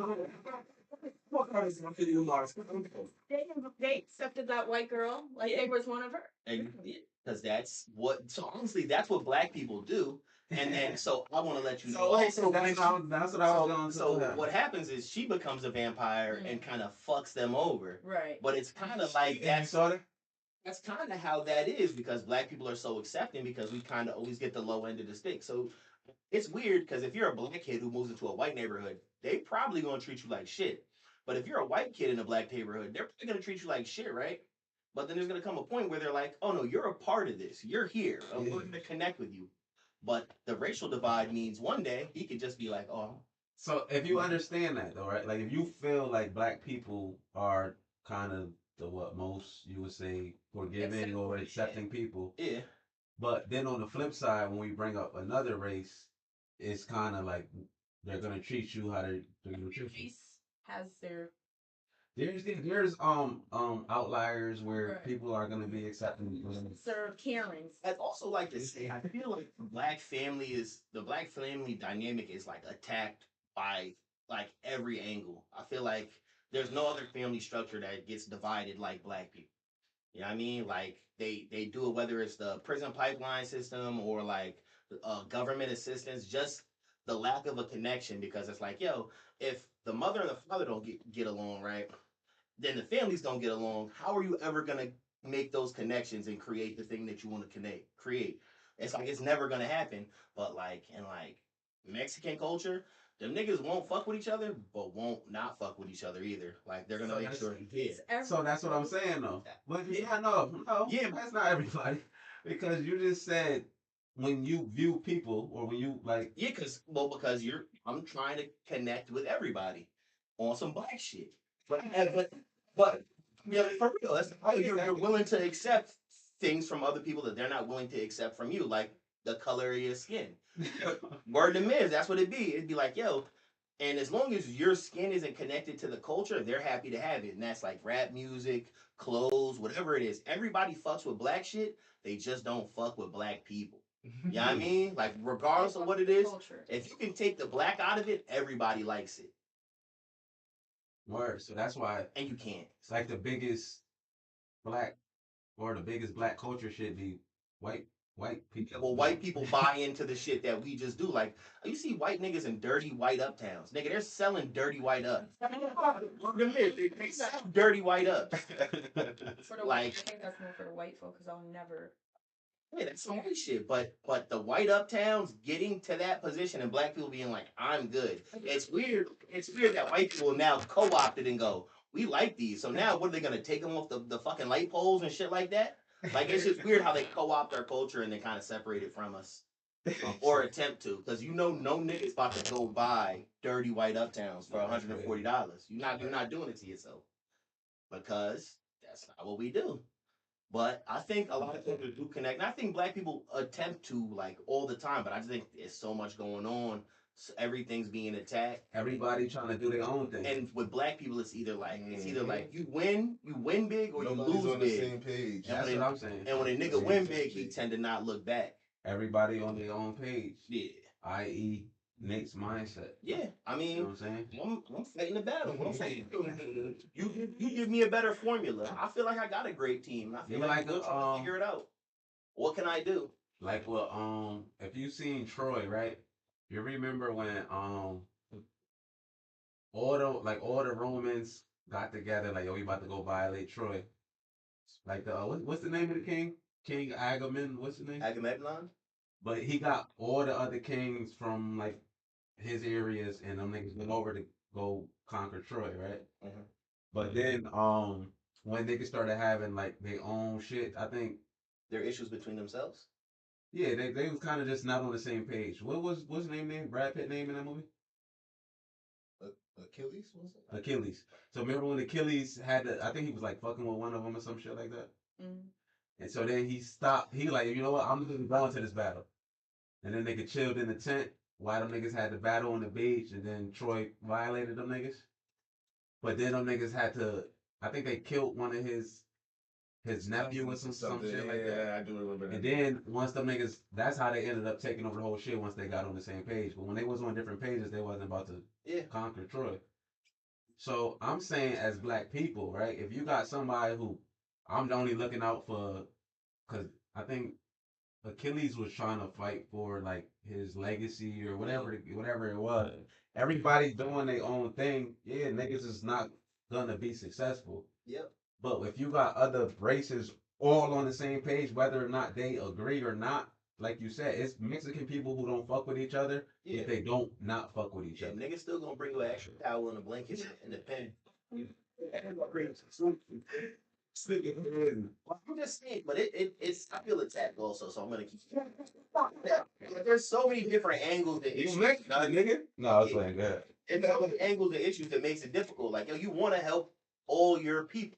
They they accepted that white girl like Yeah. they was one of her. Because that's what. So honestly, that's what black people do. And then so I want to let you know. That's what I was going to So what happens is she becomes a vampire and kind of fucks them over. Right. But it's kind of like And you saw that? that's kind of how that is because black people are so accepting because we kind of always get the low end of the stick. So it's weird because if you're a black kid who moves into a white neighborhood, they probably gonna treat you like shit. But if you're a white kid in a black neighborhood, they're probably gonna treat you like shit, right? But then there's gonna come a point where they're like, "Oh no, you're a part of this. You're here. I'm Yeah. going to connect with you." But the racial divide means one day he could just be like, "Oh, So if you understand that though, right? Like if you feel like black people are kind of the what most you would say forgiving or accepting people, yeah." but then on the flip side, when we bring up another race, it's kind of like they're gonna treat you how they're gonna treat you. Race has their There's outliers where Right. people are gonna be accepting. their Karens. I'd also like to say I feel like the black family dynamic is like attacked by like every angle. I feel like there's no other family structure that gets divided like black people. You know what I mean? Like they do it whether it's the prison pipeline system or like government assistance, just the lack of a connection because it's like, yo, if the mother and the father don't get along, right? Then the families don't get along. How are you ever gonna make those connections and create the thing that you want to create? It's like it's never gonna happen. But like in like Mexican culture, them niggas won't fuck with each other, but won't not fuck with each other either. Like they're gonna So make that's- sure. Yeah. So that's what I'm saying though. But yeah, no, Yeah. that's not everybody because you just said when you view people or when you like Yeah, because I'm trying to connect with everybody on some black shit. But yeah, for real, that's how you're willing to accept things from other people that they're not willing to accept from you, like the color of your skin. Word to Miz, that's what it'd be. It'd be like, yo, and as long as your skin isn't connected to the culture, they're happy to have it. And that's like rap music, clothes, whatever it is. Everybody fucks with black shit. They just don't fuck with black people. You know what I mean? Like, regardless of what it is, Culture. if you can take the black out of it, everybody likes it. word. So that's why And you can't. it's like the biggest black or the biggest black culture should be white people. Well, white people buy into the shit that we just do. Like, you see white niggas in dirty white uptowns. Nigga, they're selling dirty white ups. They sell dirty white ups. For the Like, white, I think that's more for the white folk because I'll never. yeah, that's some white shit. But the white uptowns getting to that position and black people being like, I'm good. It's weird. It's weird that white people now co-opt it and go, we like these. So now what are they gonna take them off the fucking light poles and shit like that? Like it's just weird how they co-opt our culture and they kind of separate it from us. Or attempt to, because no nigga's about to go buy dirty white uptowns for $140. You're not doing it to yourself. Because that's not what we do. But I think a lot of people do connect. And I think black people attempt to like all the time, but I just think there's so much going on. So everything's being attacked. Everybody trying to do their own thing. And with black people, it's either like you win big or Nobody's you lose on the big. same page. That's what I'm saying. And when a nigga win big, he tend to not look back. Everybody on their own page, Yeah. i.e., Nate's mindset. Yeah. I You know mean, what I'm saying? I'm fighting the battle. What I'm saying, you give me a better formula. I feel like I got a great team. I feel You like like we're trying to figure it out. What can I do? Like what if you seen Troy, right? You remember when all the Romans got together like, yo, we about to go violate Troy. Like the what's the name of the king? King Agamemnon, what's his name? Agamemnon. But he got all the other kings from like his areas, and them niggas went over to go conquer Troy, right? Mhm. But then, when niggas started having like their own shit, I think, Their issues between themselves. yeah, they was kind of just not on the same page. What's his name? Brad Pitt name in that movie? Achilles was it? Achilles. So remember when Achilles had I think he was like fucking with one of them or some shit like that. Mm. And so then he stopped. He like, you know what? I'm just going to this battle. And then nigga chilled in the tent while them niggas had the battle on the beach, and then Troy violated them niggas. But then them niggas had to. I think they killed one of his nephew or some shit like that. Yeah, I do remember that. And then once them niggas, that's how they ended up taking over the whole shit once they got on the same page. But when they was on different pages, they wasn't about to conquer Troy. So I'm saying, as black people, right? If you got somebody who I'm only looking out for, because I think Achilles was trying to fight for like his legacy or whatever it was. Everybody doing their own thing. Yeah, niggas is not gonna be successful. Yep. But if you got other races all on the same page, whether or not they agree or not, like you said, it's Mexican people who don't fuck with each other. Yeah. If they don't not fuck with each Yeah, other. niggas still gonna bring you an extra towel and a blanket and a pen. I'm just saying, but it's I feel attacked also, so I'm gonna keep. There's so many different angles that You issues. Mexican, nigga? No, it's like that. It's so many angles and issues that makes it difficult. Like, yo, you want to help all your people,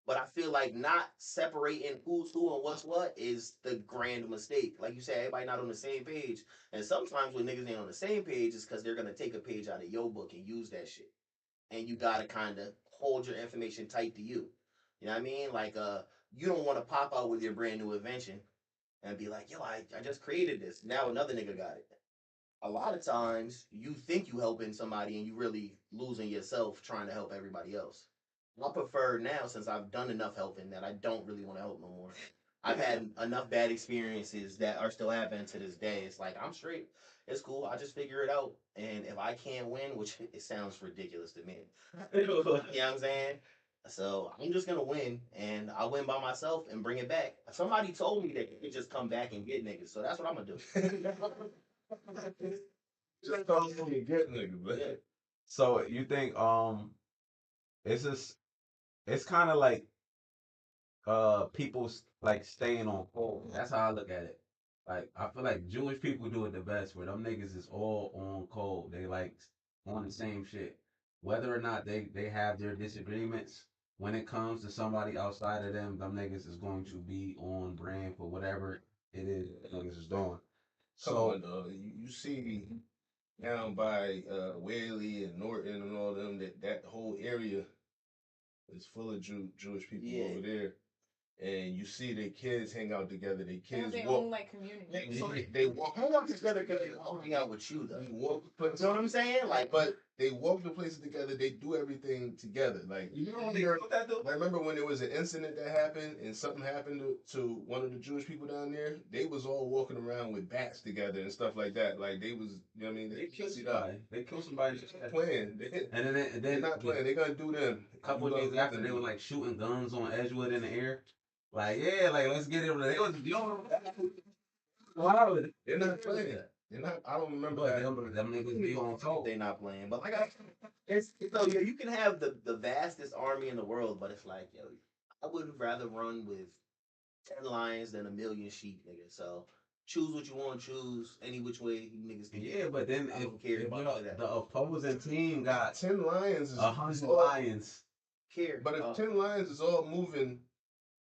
but I feel like not separating who's who and what's what is the grand mistake. Like you said, everybody not on the same page, and sometimes when niggas ain't on the same page, it's because they're gonna take a page out of your book and use that shit, and you gotta kind of hold your information tight to you. You know what I mean? Like, you don't want to pop out with your brand new invention and be like, yo, I just created this. Now another nigga got it. A lot of times you think you helping somebody and you really losing yourself trying to help everybody else. I prefer now, since I've done enough helping, that I don't really want to help no more. I've had enough bad experiences that are still happening to this day. It's like, I'm straight. It's cool. I just figure it out. And if I can't win, which it sounds ridiculous to me, you know what I'm saying? So I'm just gonna win, and I'll win by myself and bring it back. Somebody told me that you could just come back and get niggas, so that's what I'm gonna do. Just call me and get nigga, but Yeah. So you think it's just it's kind of like people like staying on code. That's how I look at it. Like I feel like Jewish people do it the best, where them niggas is all on code. They like on the same shit. Whether or not they have their disagreements, when it comes to somebody outside of them niggas is going to be on brand for whatever it is niggas is doing. come So on, dog. You see down by Whaley and Norton and all them that whole area is full of Jewish people Yeah. over there, and you see their kids hang out together. Their They have kids their walk. own like community. They walk. Hang out together because they all hang out with you, though. They walk You know what I'm saying? Like, but they walk the places together. They do everything together. Like you know what they do that though? I remember when there was an incident that happened and something happened to one of the Jewish people down there. They was all walking around with bats together and stuff like that. Like they was, you know what I mean? They kill pussied up. somebody. They kill somebody. They're not playing. They're not playing. They're gonna do them. A couple of days after, they were like shooting guns on Edgewood in the air. Like, yeah, like let's get it. They was wow. They're not playing. They're not. I don't remember But that. them niggas be on top. they not playing. But like, it's so yeah, you can have the vastest army in the world, but it's like, yo, I would rather run with 10 lions than a million sheep, nigga. So choose what you want to choose, any which way you niggas can. Yeah, but then I if, don't care if about that. the opposing team got 10 lions is 100 all- lions, Care. But if 10 lions is all moving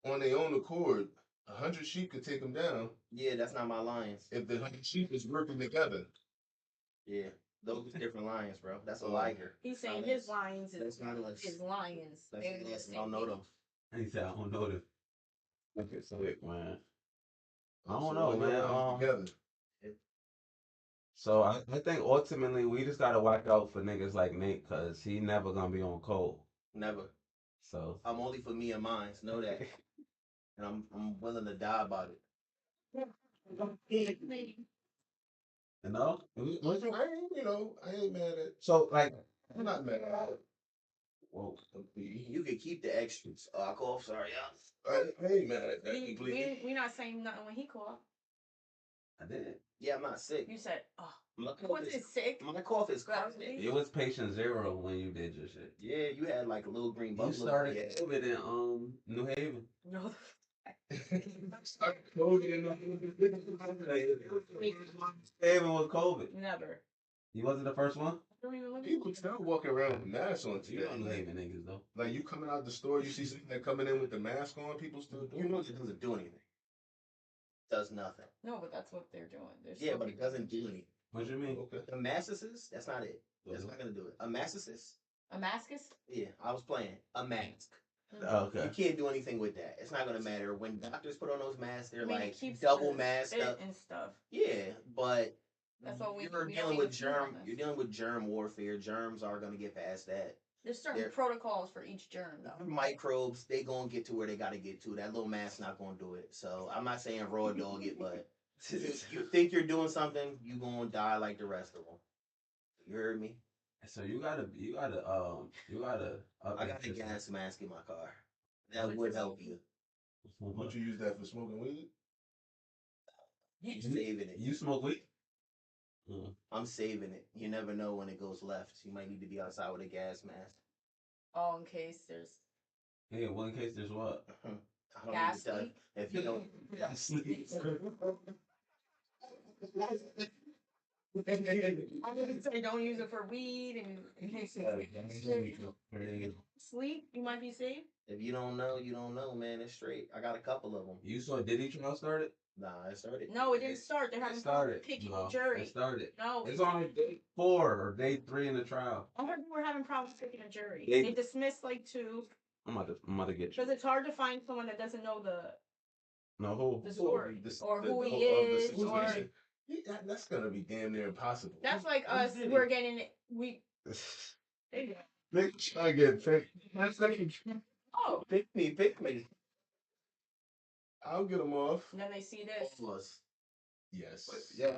on their own accord, 100 sheep could take them down. Yeah, that's not my lions. If the 100 sheep is working together. Yeah, those are different lions, bro. That's a liger. He's saying Not his us. lions is That's not us. his lions. That's They're not the us. I same don't know thing. them. and he said, I don't know them. Okay, so it, man. I don't So know, when man. they're around together. So I think ultimately we just gotta watch out for niggas like Nate, cause he never gonna be on cold. Never. So I'm only for me and mine. Know that. And I'm willing to die about it. you know. I ain't mad at So like I'm not mad at it. Whoa. You could keep the extras. Oh, I cough. Sorry, y'all. I ain't mad at that completely. We not saying nothing when he called. I did. Yeah, I'm not sick. You said, oh, My I cough wasn't is, sick. my cough is That was chronic. me. It was patient 0 when you did your shit. Yeah, you had like a little green You buffalo. started Yeah. COVID in New Haven. No. Started COVID in New Haven was COVID. Never. You wasn't the first one? I don't even live in People still walking around with masks on You today. don't New Haven niggas though. Like you coming out the store, you see something coming in with the mask on, people still doing You know it. it doesn't do anything. Does nothing. No, but that's what they're doing. They're Yeah, still but it doesn't do anything. What you mean? Okay. A masochist, that's not it. That's not gonna do it. A masochist, a mascus. yeah, I was playing. A mask. Okay. You can't do anything with that. It's not gonna matter. When doctors put on those masks, they're I mean, it like keeps double the masked spit up. and stuff. Yeah, but That's all we you're don't dealing even with see on germ. this. You're dealing with germ warfare. Germs are gonna get past that. There's certain There- protocols for each germ, though. Microbes, they gonna get to where they gotta get to. That little mask not gonna do it. So I'm not saying raw dog it, but you think you're doing something, you gonna die like the rest of them. You heard me? So you gotta I got a gas mask in my car. That would help you. Would you use that for smoking weed? I'm saving it. You smoke weed? I'm saving it. You never know when it goes left. You might need to be outside with a gas mask. Oh, in case there's Yeah, one case there's what? I don't gas need to tell leak. if you don't. I'm gonna say don't use it for weed and in case sleep, you might be safe. If you don't know, you don't know, man. It's straight. I got a couple of them. You saw Diddy trial started? Nah, it started. No, it didn't start. They're having It fun started. picking No, a jury. It started. No, It's on day 4 or day 3 in the trial. I heard we were having problems picking a jury. They- They dismissed like 2 I'm about to get you. because it's hard to find someone that doesn't know the No, who? story or who he of the is or situation. Yeah, that's gonna be damn near impossible. that's like Who's us. Diddy? We're getting it. We They try to get picked. oh, Pick me, pick me. I'll get them off. and then they see this. Plus, Yes. yeah.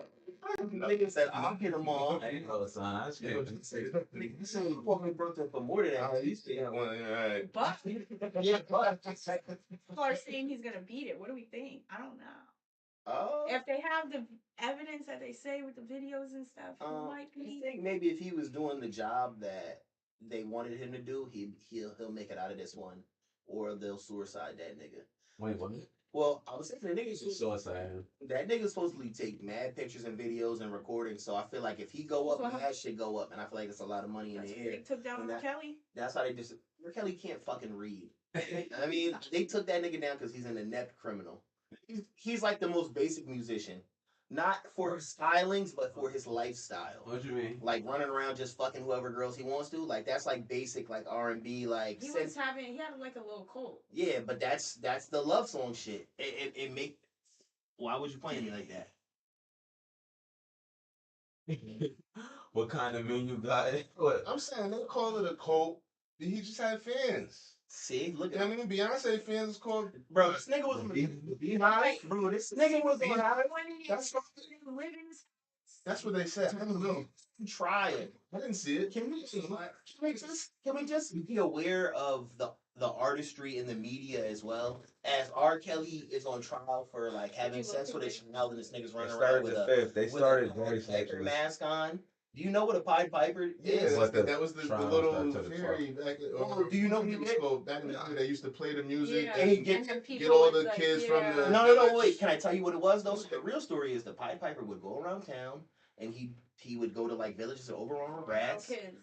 Nigga said I'll get them all. I ain't know, son. I just Yeah, can't. what you say? Nigga, you said you fucking Brooklyn for more than that. You see that one? All right. But Yeah, but people are saying he's gonna beat it. What do we think? I don't know. oh. If they have the evidence that they say with the videos and stuff, who might I be? think maybe if he was doing the job that they wanted him to do, he'll make it out of this one, or they'll suicide that nigga. Wait, what? Well, I was saying the nigga's Suicide. that nigga supposedly take mad pictures and videos and recordings. So I feel like if he go up, So how- that shit go up, and I feel like it's a lot of money in That's the what air. they took down And R. that- Kelly. That's how they just. R. Kelly can't fucking read. I mean, they took that nigga down because he's an inept criminal. He's like the most basic musician, not for his stylings, but for his lifestyle. What you mean? Like running around just fucking whoever girls he wants to. Like that's like basic like R&B like. He had like a little cult. Yeah, but that's the love song shit. It make. Why would you play me like that? What kind of menu got it? What? I'm saying they call it a cult. He just had fans. See, look I at mean, Beyonce fans is called. bro. This nigga was Beehive. bro. This nigga was on That's what, living. that's what they said. I don't know. try it. I didn't see it. Can we just be aware of the artistry in the media as well? As R. Kelly is on trial for like having sex with a child, and this nigga's They running around started with the a 5th. They with started a very Pied Piper sexually. mask on. Do you know what a Pied Piper Yeah, is? What the that was the trial little started to the theory back. Oh, do you know who he is? Back in the day, they used to play the music. Yeah, And he and get- then get people all would, the like, kids from yeah. the- No, wait. Can I tell you what it was though? So the real story is the Pied Piper would go around town and he would go to like villages and overrun with rats. Kids.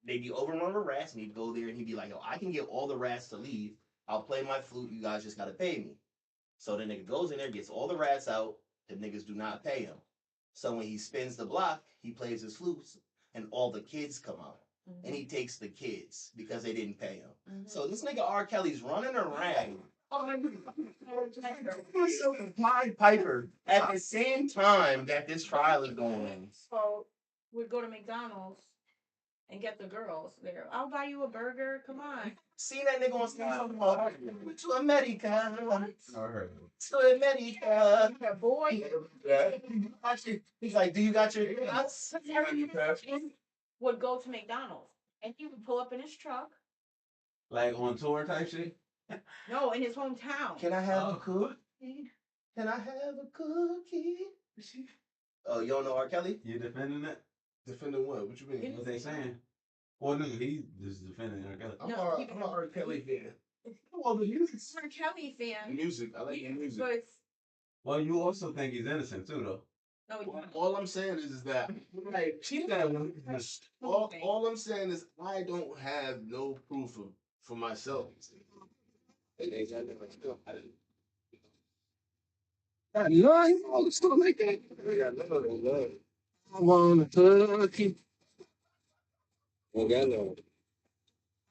They'd be overrun with rats, and he'd go there and he'd be like, "Yo, I can get all the rats to leave. I'll play my flute. You guys just gotta pay me." So the nigga goes in there, gets all the rats out. The niggas do not pay him. So when he spins the block, he plays his flutes, and all the kids come out, and he takes the kids because they didn't pay him. Mhm. So this nigga R. Kelly's running around. Mhm. Pied Piper at the same time that this trial is going on. So we'd go to McDonald's and get the girls there. I'll buy you a burger. Come on. See that nigga on stage to America, I heard. to America. Yeah, boy. He's like, "Do you got your nuts?" Would go to McDonald's and he would pull up in his truck Like on tour type shit? No, in his hometown. Can I have a Oh. cookie? Can I have a cookie? Oh, you don't know R. Kelly? You defending it? Defending what? What you mean? What they saying? Well, no, he just defending R. Kelly. I'm a R. Kelly fan. Well, the music. R. Kelly fan. Music. I like the music. But Well, you also think he's innocent too, though. no, All I'm saying is that Like, she's that one. all I'm saying is I don't have no proof of for myself. I love him all the stuff like that. I want a cookie.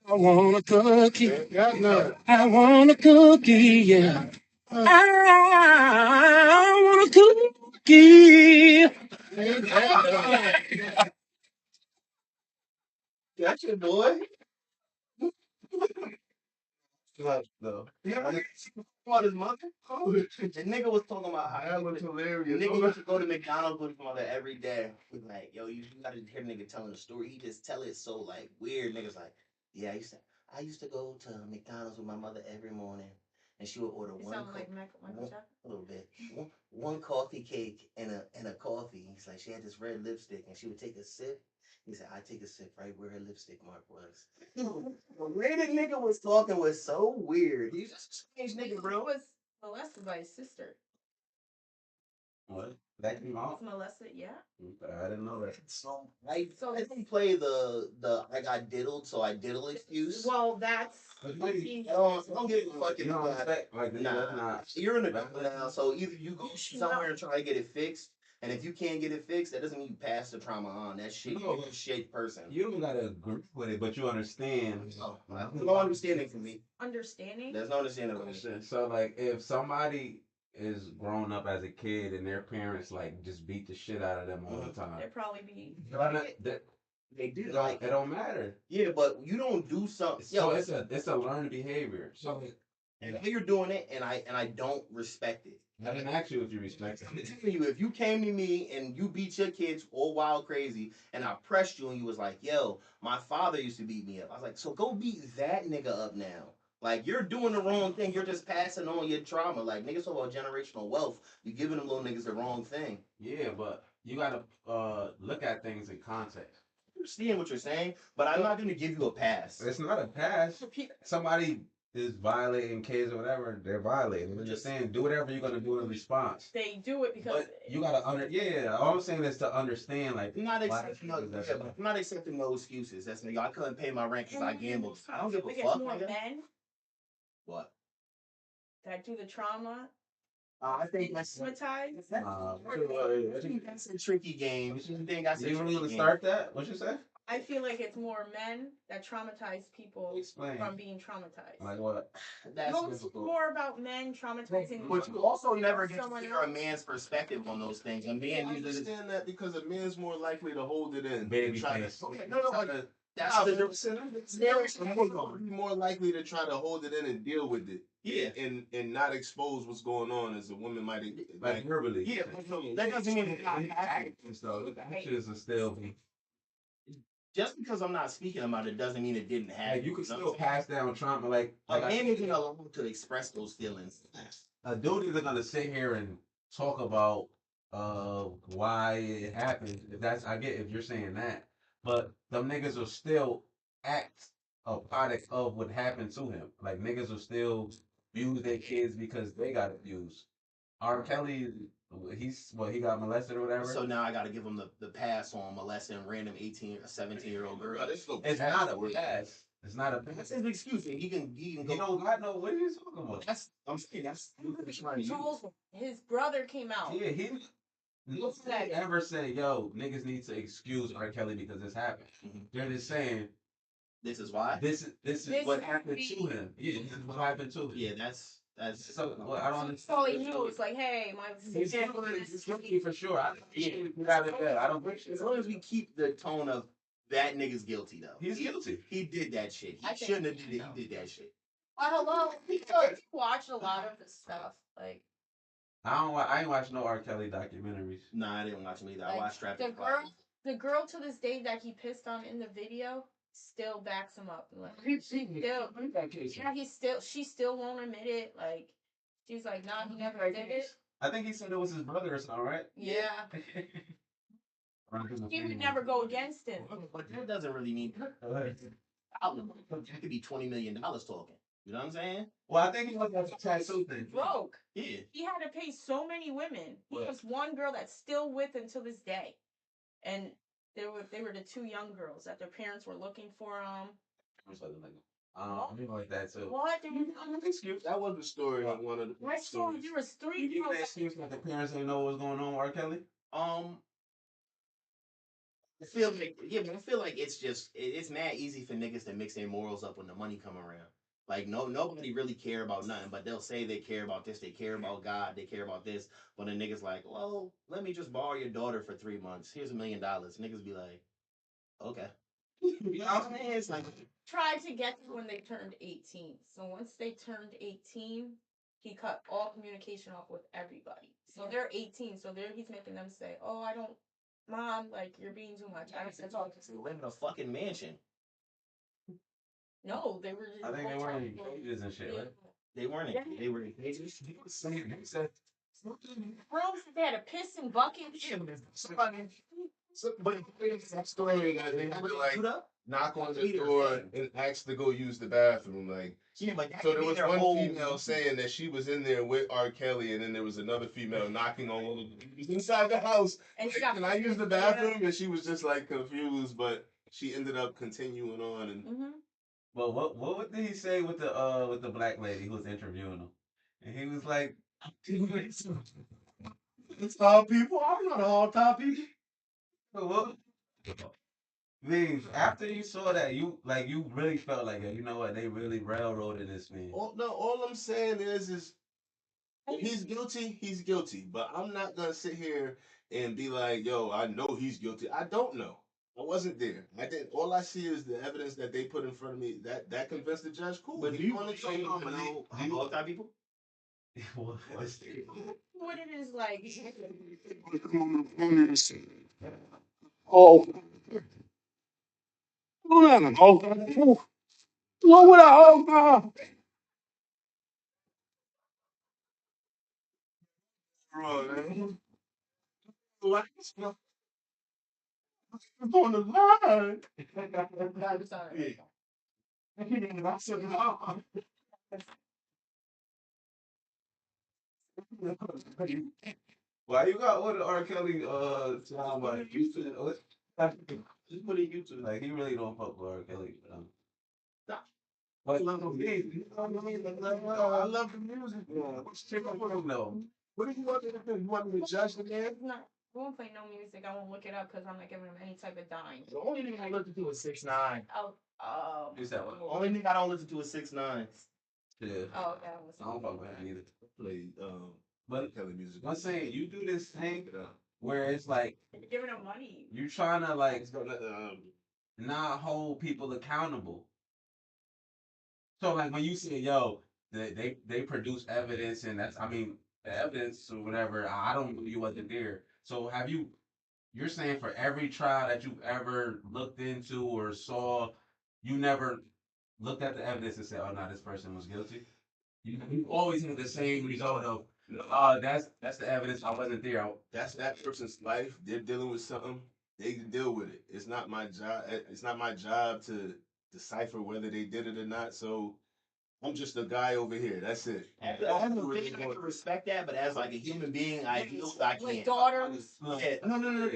I want a cookie. Got none. I want a cookie, yeah. I want a cookie. That's your boy. Though. About his mother? The nigga was talking about how That was the hilarious. nigga used to go to McDonald's with his mother every day. He's like, yo, you gotta hear the nigga telling the story. He just tell it so like weird. Niggas like, yeah, I used to go to McDonald's with my mother every morning, and she would order it one sounds co- like Michael Jackson. a little bit, one coffee cake and a coffee. He's like, she had this red lipstick, and she would take a sip. He said, I take a sip right where her lipstick mark was. The way the nigga was talking was so weird. He's just a strange nigga, He bro. was molested by his sister. What? That came He out? was molested, yeah. I didn't know that. So I So didn't play the I got diddled, so I diddle excuse. well, that's I don't give a fuck if You you don't got respect, like, the Nah, that's not. you're an adult now, so either you go somewhere and try to get it fixed, and if you can't get it fixed, that doesn't mean you pass the trauma on. That shit, No. you're a shit person. You don't gotta agree with it, but you understand. Oh, there's no understanding for me. understanding. There's no understanding for me. So, like, if somebody is grown up as a kid and their parents, like, just beat the shit out of them all the time, They'd probably be. They do it like don't, it don't matter. yeah, but you don't do something. So it's a learned behavior. So And you're doing it, and I don't respect it. I didn't ask you if you respect I'm it. telling you, if you came to me and you beat your kids all wild crazy, and I pressed you and you was like, yo, my father used to beat me up. I was like, so go beat that nigga up now. Like, you're doing the wrong thing. You're just passing on your trauma. Like, niggas talk about generational wealth. You giving them little niggas the wrong thing. Yeah, but you gotta look at things in context. I understand what you're saying, but I'm not going to give you a pass. It's not a pass. Somebody is violating kids or whatever, they're violating. We're just saying, do whatever you're gonna do in response. They do it because But you gotta yeah. All I'm saying is to understand, like, I'm not why accepting no, is that yeah, so? but I'm not accepting no excuses. That's nigga. I couldn't pay my rent because I gambled. I don't give a Like, fuck, it's more nigga. men What? that do the trauma. I think that's Traumatized. I think that's a tricky game. I think that's a You really tricky want to game. start that? What you say? I feel like it's more men that traumatize people Explain. from being traumatized. Like what? That's No, it's difficult. more about men traumatizing. But you also never get to someone hear a else. man's perspective on those things. A I man usually understand that because a man's more likely to hold it in. Baby Try face. to, Okay, no, but that's Nah, the but be more likely to try to hold it in and deal with it. Yeah. And not expose what's going on as a woman might Like verbally. Yeah, but no, that doesn't mean it's not happening. Actions though. The actions are still. Just because I'm not speaking about it doesn't mean it didn't happen. Like you can know what still I'm saying? pass down trauma. Like A I man isn't allowed to express those feelings. a dude isn't gonna sit here and talk about why it happened. If that's I get if you're saying that, but them niggas will still act a product of what happened to him. Like niggas will still abuse their kids because they got abused. R. Kelly, he got molested or whatever. So now I got to give him the pass on molesting random 18 or 17-year-old girl. It's no It's not a pass. It's not a That's pass. his excuse. He can He go. don't got no. What are you talking about? That's I'm saying that's what he's trying to use. Told his brother came out. Yeah, nobody ever say, yo, niggas need to excuse R. Kelly because this happened. Mhm. They're just saying This is why. this is what happened to him. Yeah, this is what happened to him. Yeah, that's So well, I don't That's all he understand. knew. It's like, hey, my He's guilty for sure. I don't. as long as we keep the tone of that nigga's guilty though. He's guilty. He did that shit. I He think shouldn't have did it. so. He did that shit. I don't know. I watch a lot of this stuff. Like I ain't watched no R. Kelly documentaries. Nah, I didn't watch him either. I Like, watched Traffic. the girl to this day that he pissed on in the video. still backs him up. Like, still, yeah, she still won't admit it. Like, she's like, nah, he never did it. I think he said it was his brother or something, right? Yeah. She would never go against him. But that doesn't really mean that could be $20 million talking. You know what I'm saying? Well, I think he was a tattoo thing. Broke. Yeah. He had to pay so many women. He was one girl that's still with until this day, and they were the two young girls that their parents were looking for them. I mean like that too. What? There was no Excuse. That was the story on one of the My story, stories. there was You three give girls. an excuse that the parents didn't know what was going on with R. Kelly? I feel like but I feel like it's mad easy for niggas to mix their morals up when the money come around. Like nobody really care about nothing, but they'll say they care about this, they care about God, they care about this. But a nigga's like, well, let me just borrow your daughter for 3 months. Here's $1 million. Niggas be like, okay. You know what I'm saying? It's like Tried to get to when they turned 18. So once they turned 18, he cut all communication off with everybody. So they're 18. So he's making them say, "Oh, I don't, mom, like you're being too much." I don't talk to they live in a fucking mansion. No, they were. I think they were in cages and shit, right? They weren't in, they were in cages. He was saying, he said, Rooms that they had a piss and bucket. Yeah, but somebody But that story that they had to like put up. knock on the Tweet or door thing. and ask to go use the bathroom. Like, Yeah, but that so could there be was their one whole female saying that she was in there with R. Kelly, and then there was another female knocking on one of the inside the house. And she Like, got can I use the bathroom? And she was just like confused, but she ended up continuing on. And well, what did he say with the black lady who was interviewing him? And he was like, it's all people. I'm not all top people. what? Means after you saw that, you really felt like, you know what, they really railroaded this man. all I'm saying is if he's guilty, he's guilty. But I'm not gonna sit here and be like, yo, I know he's guilty. I don't know. I wasn't there. I didn't. All I see is the evidence that they put in front of me. That convinced the judge. Cool. But If do you wanna want to say, know all top people? What? What it is like. Oh, look at him. Oh, look what I God. bro, man. Lights on the line. I'm sorry. I said, no. Why you got all the R. Kelly sound like YouTube? Just put it in YouTube. Like he really don't fuck with R. Kelly. Nah. But you know what I mean? I love the music. No. What do you want me to do? You want me to judge the man? It's not. I won't play no music. I won't look it up because I'm not giving him any type of dime. The only thing I listen to is 6ix9ine. Oh. Is that one? Only thing I don't listen to is 6ix9ine. Yeah. Oh, okay. I don't fuck with that either. Play But Kelly music. I'm saying you do this thing where it's like You're giving him money. you trying to like It's gonna, not hold people accountable. So like when you say, yo, they produce evidence and that's the evidence or whatever, I don't know you wasn't there. So you're saying for every trial that you've ever looked into or saw, you never looked at the evidence and said, oh no, this person was guilty? You always had the same result of that's the evidence I wasn't there. that's that person's life. They're dealing with something. They can deal with it. It's not my job. It's not my job to decipher whether they did it or not. So I'm just a guy over here. That's it. As a thing, I can respect that, but as like a human being, I Like can't. daughters. Yeah, no.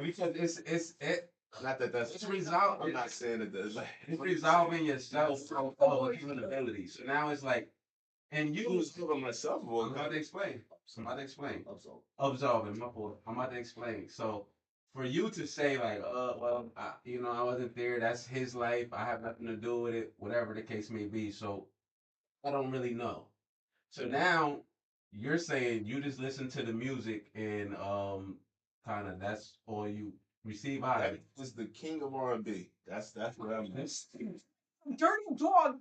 Because it's Not that that's. It's resolved. I'm not saying it does. it's resolving yourself from accountability. So now it's like, and I you was talking myself. I'm about to explain. Absolving, my fault. I'm about to explain. So for you to say like, well, I wasn't there. That's his life. I have nothing to do with it. Whatever the case may be. So I don't really know. So now you're saying you just listen to the music and kind of that's all you receive out of That it. is the king of R&B. That's what I'm. Dirty dog.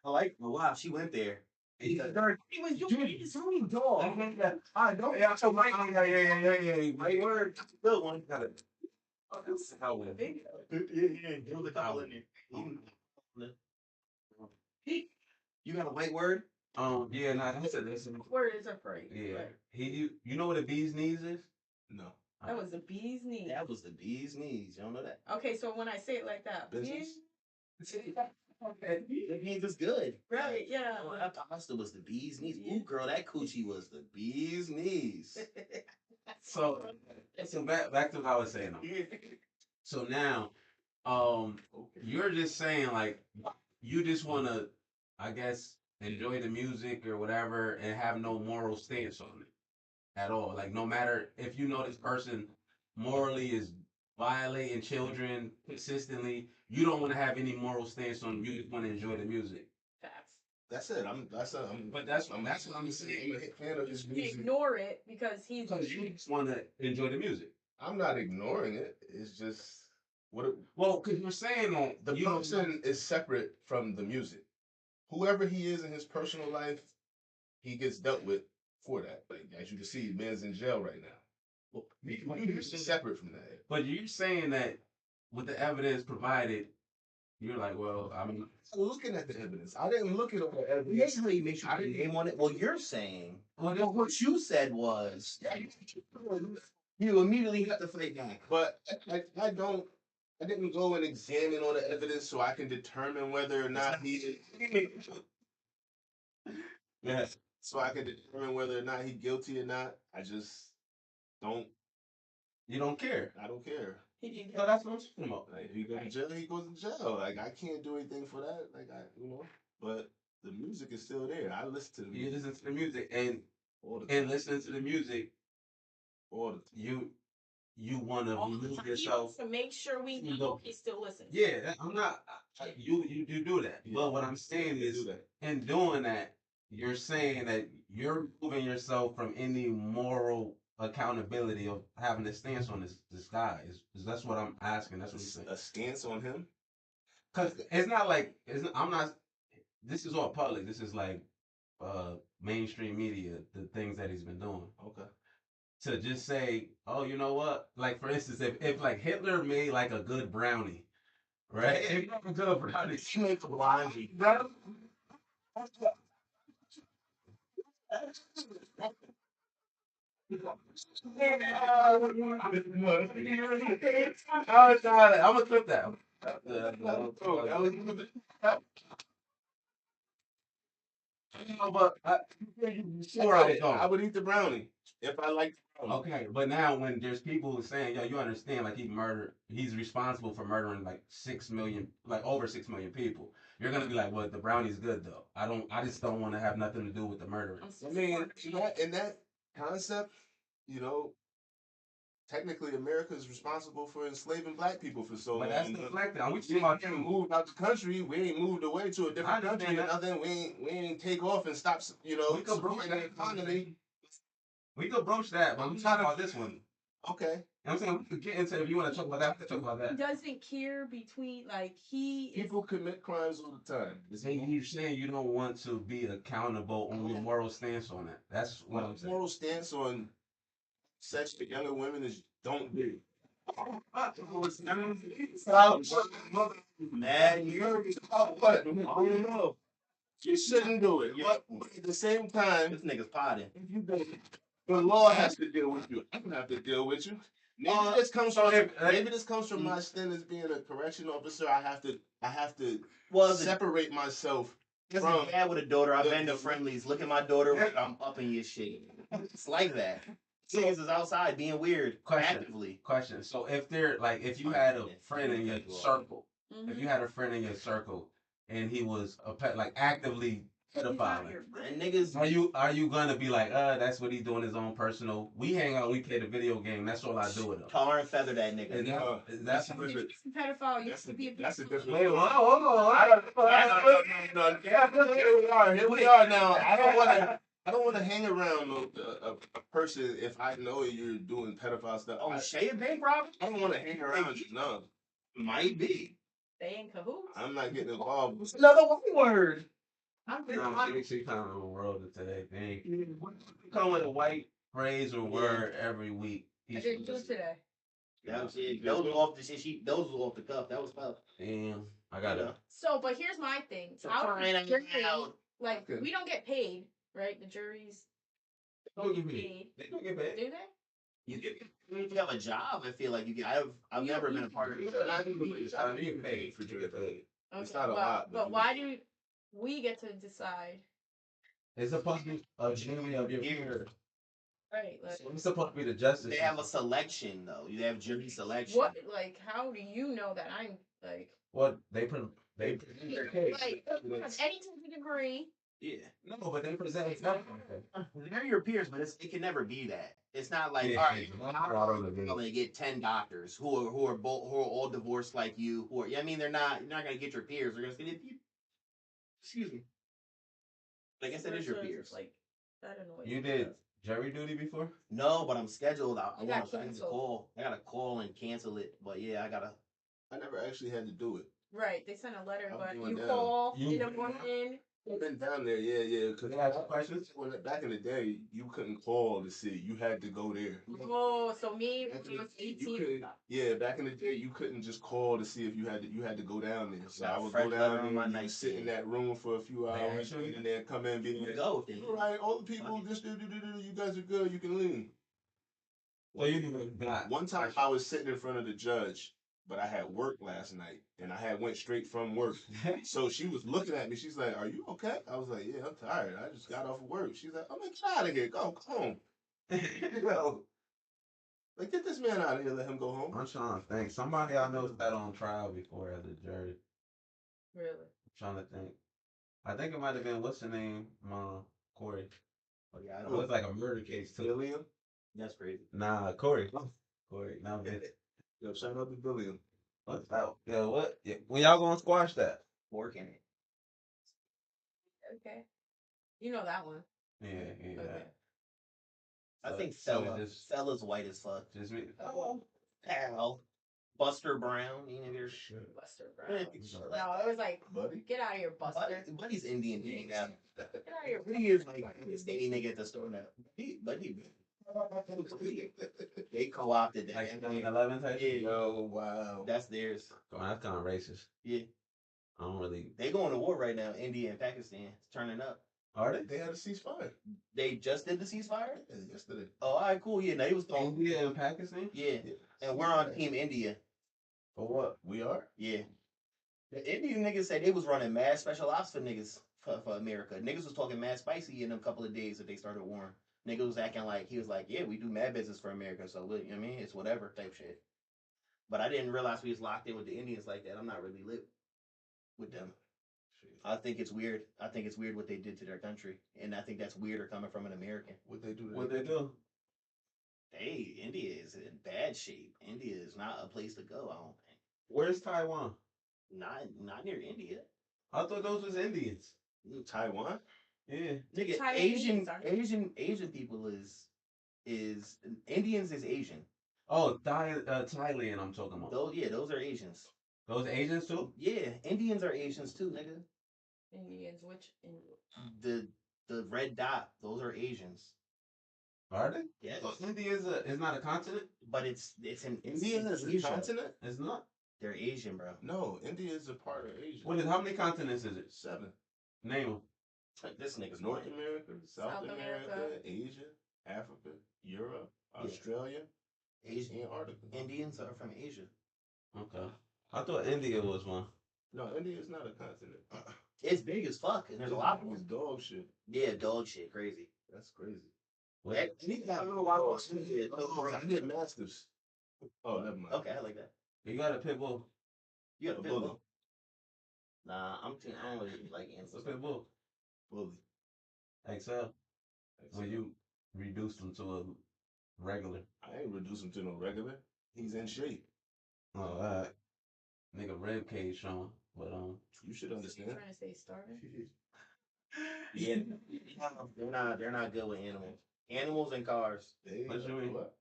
I like. Well, wow, she went there. He was doing his own dog. I know. Yeah. So my word. Good one. The video. There was a couple in there. You got a white word? Yeah, nah, that's a Word is a phrase. yeah. Right. You know what a bee's knees is? No. That was the bee's knees. That was the bee's knees. You don't know that? Okay, so when I say it like that, Business? That means it's good. right? Yeah. Oh, that pasta was the bee's knees. Ooh, girl, that coochie was the bee's knees. So back to what I was saying. So now, you're just saying like you just wanna, I guess, enjoy the music or whatever and have no moral stance on it at all. Like no matter if you know this person morally is violating children consistently, you don't want to have any moral stance on. You just want to enjoy the music. Facts. That's it. But that's what I'm saying. I'm a fan of his You music. ignore it because he's. Because you just want to enjoy the music. I'm not ignoring it. It's just what it, Well, because you're saying that the you don't. person is separate from the music. Whoever he is in his personal life, he gets dealt with for that. Like, as you can see, man's in jail right now. Well, He's separate from that. But you're saying that with the evidence provided, you're like, well, I mean, I'm looking at the evidence. I didn't look at all the evidence. Basically, make sure you name on it. Well, you're saying. well, Well, what you said was. You immediately have to fight back. But I don't. I didn't go and examine all the evidence so I can determine whether or not he. yeah. So I can determine whether or not he's guilty or not. I just don't. You don't care. I don't care. So that's what I'm talking about. Like if he goes to jail, he goes to jail. Like I can't do anything for that. Like but the music is still there. I listen to the You music listen to the music, and all the time. and listening to the music, All the time. you want to All the remove time. He yourself. wants to make sure we You know know. he's still listening. Yeah, I'm not. You do that. Yeah. But what I'm saying They is, do that. in doing that, you're saying that you're removing yourself from any moral accountability of having a stance on this guy. Is that's what I'm asking? That's what you're saying. A stance on him. Because it's not like I'm not. This is all public. This is like mainstream media. The things that he's been doing. Okay. To just say, oh, you know what? Like for instance, if like Hitler made like a good brownie, right? If he made a good brownie, She makes a blondie. I'm gonna clip that. But before I was I gone. would eat the brownie if I liked the brownie. Okay, but now when there's people saying, yo, you understand, like he's responsible for murdering like 6 million, like over 6 million people. You're gonna be like, well, the brownie's good though. I just don't want to have nothing to do with the murdering. I mean, in that concept, technically America is responsible for enslaving black people for so But long. that's deflected. We We talking about ain't you. moved out the country. We ain't moved away to a I different country understand or that. nothing. We ain't take off and stop. We could broach supporting the that. economy. We could broach that, but I'm talking about this one. Okay. You know what I'm saying? We could get into if you want to talk about that, we can talk about He that. doesn't care between like he is. People commit crimes all the time. And you're saying you don't want to be accountable on your moral stance on that. That's what I'm saying. Moral stance on sex with younger women is don't do. Man, you're. But I don't know. You shouldn't do it. But at the same time, This nigga's potting. if you do it, the law has to deal with you. I don't have to deal with you. Maybe this comes from my stint as being a correction officer. I have to Well, separate myself as a from dad with a daughter, I've the- been to friendlies. Look at my daughter. I'm upping your shit. It's like that. Niggas is outside being weird Question. actively. Question. So if if you had a friend in your circle, Mhm. if you had a friend in your circle and he was actively He's not pedophiling, your friend. And niggas, are you gonna be like, that's what he doing his own personal? We hang out, we play the video game. That's all I do with him. tar and feather that nigga. That's If he's a pedophile, you That's have to be a a different. Wait, hold on. Here we are now. I don't want to hang around a person if I know you're doing pedophile stuff. Oh, Shay a bank robber? I don't want to hang around you. No, Might be. They in cahoots. I'm not getting involved. It's another white word. She kind of a world of today thing. We come with a white phrase or word every week. I didn't do it today. That was it. Those was off the shit. Those was off the cuff. That was tough. Damn, I You gotta. know? So, but here's my thing. So How crying does out jury, loud. like, Okay. we don't get paid, right? The juries They don't don't get get paid. paid. They don't get paid. Do they? You get if you have a job. I feel like you get. I've You- never been you- a part of it. I didn't get paid for you get paid. It's Okay, not a lot, but But you- why do we get to decide? It's supposed to be a jury of your peers. Right. Like, It's supposed to be the justice. They have a system. selection though. You have jury selection. what? Like, how do you know that I'm like? What they present their case. Like, because any technical degree. Yeah. No, but they present something. They're your peers, but it can never be that. It's not like Yeah, all right, it's you're not a all doctor, over the you're gonna get 10 doctors who are all divorced like you. Who are, I mean, they're not. You're not gonna get your peers. They're gonna say, excuse me. I guess that is your so it's peers. Like, that annoys You me. did jury duty before? No, but I'm scheduled. I You got want to canceled. call. I gotta call and cancel it. But yeah, I gotta. I never actually had to do it. Right. They sent a letter, I'm but doing you now. call You- in the morning. I've been down there, yeah. Cause They ask questions? when back in the day, you couldn't call to see. You had to go there. Oh, so me Back when in I the was day, you 18. couldn't. Yeah, back in the day, you couldn't just call to see if you had to go down there. So Got a I would fresh go letter down on my there, you would nightstand. sit in that room for a few hours, actually- and then come in and be You like, go. Then. all right, all the people, this, you guys are good. You can leave. Well, you even got One time I was sitting in front of the judge, but I had work last night, and I had went straight from work. So she was looking at me. She's like, "Are you okay?" I was like, "Yeah, I'm tired. I just got off of work." She's like, "I'm like, get out of here. Go home. Go. Like, get this man out of here. Let him go home." I'm trying to think. Somebody I know sat on trial before as a jury. Really? I'm trying to think. I think it might have been what's the name? Corey. Oh, yeah, I It don't. was like a murder case too. Billion. That's crazy. Nah, Corey. Corey. Now Yo, shout out to Billion. what's that? Yeah, what? Yeah, when y'all gonna squash that? Working it. Okay. You know that one. Yeah. Okay. I think So Fella. just- Fella's white as fuck. Just me. Oh, hell. Buster Brown. You know, there's Buster Yeah, Brown. No, it was like, Buddy. get out of here, Buster. Buddy's Indian thing now. Get out of here. He is like this dating nigga at the store now. Buddy. They co-opted that. Like 9/11 type shit? Yeah, Yo, wow. that's theirs. Oh, that's kind of racist. Yeah, I don't really. they going to war right now. India and Pakistan. It's turning up. Are they? They had a ceasefire They just did the ceasefire. yesterday. Oh, all right, cool. Yeah, they was throwing. India and Pakistan? Yeah, and we're on Team India. For what? We are. Yeah. The Indian niggas said they was running mad special ops for niggas for America. Niggas was talking mad spicy in a couple of days that they started warring. Niggas was acting like he was like, yeah, we do mad business for America, so you know what I mean, it's whatever type shit. But I didn't realize we was locked in with the Indians like that. I'm not really lit with them. I think it's weird. I think it's weird what they did to their country, and I think that's weirder coming from an American. What they do? What they do? Hey, India is in bad shape. India is not a place to go. I don't think. Where's Taiwan? Not near India. I thought those was Indians. Taiwan. Yeah. Nigga, Chinese, aren't they? Asian people is Indians is Asian. Oh, Thailand. I'm talking about. Those are Asians. Those Asians too. Yeah, Indians are Asians too, nigga. Indians, which Indians? The red dot, those are Asians. Are they? Yes. So India is not a continent. But it's in India is a Asia. continent. It's not. They're Asian, bro. No, India is a part of Asia. What is? How many continents is it? 7. Name them. This nigga's North lying. America, South South America, America. Asia, Africa, Europe, Yeah. Australia, Asian Antarctica. Indians are from Asia. Okay. I thought India was one. No, India is not a continent. It's big as fuck, and there's a lot of It's them. dog shit. Yeah, dog shit, crazy. That's crazy. What? I don't know why I did masters. Oh, never mind. Okay, I like that. You got a pit bull. You got a A pit bully. bull? Nah, I don't really like What's animals. a pit bull? Bully. XL. When you reduce them to a regular. I ain't reduce him to no regular. He's in shape. Oh, alright. Nigga rib cage showing. But You should So you're understand. trying to say starving? Yeah, they're not good with animals. Animals and cars. They, What you mean? what?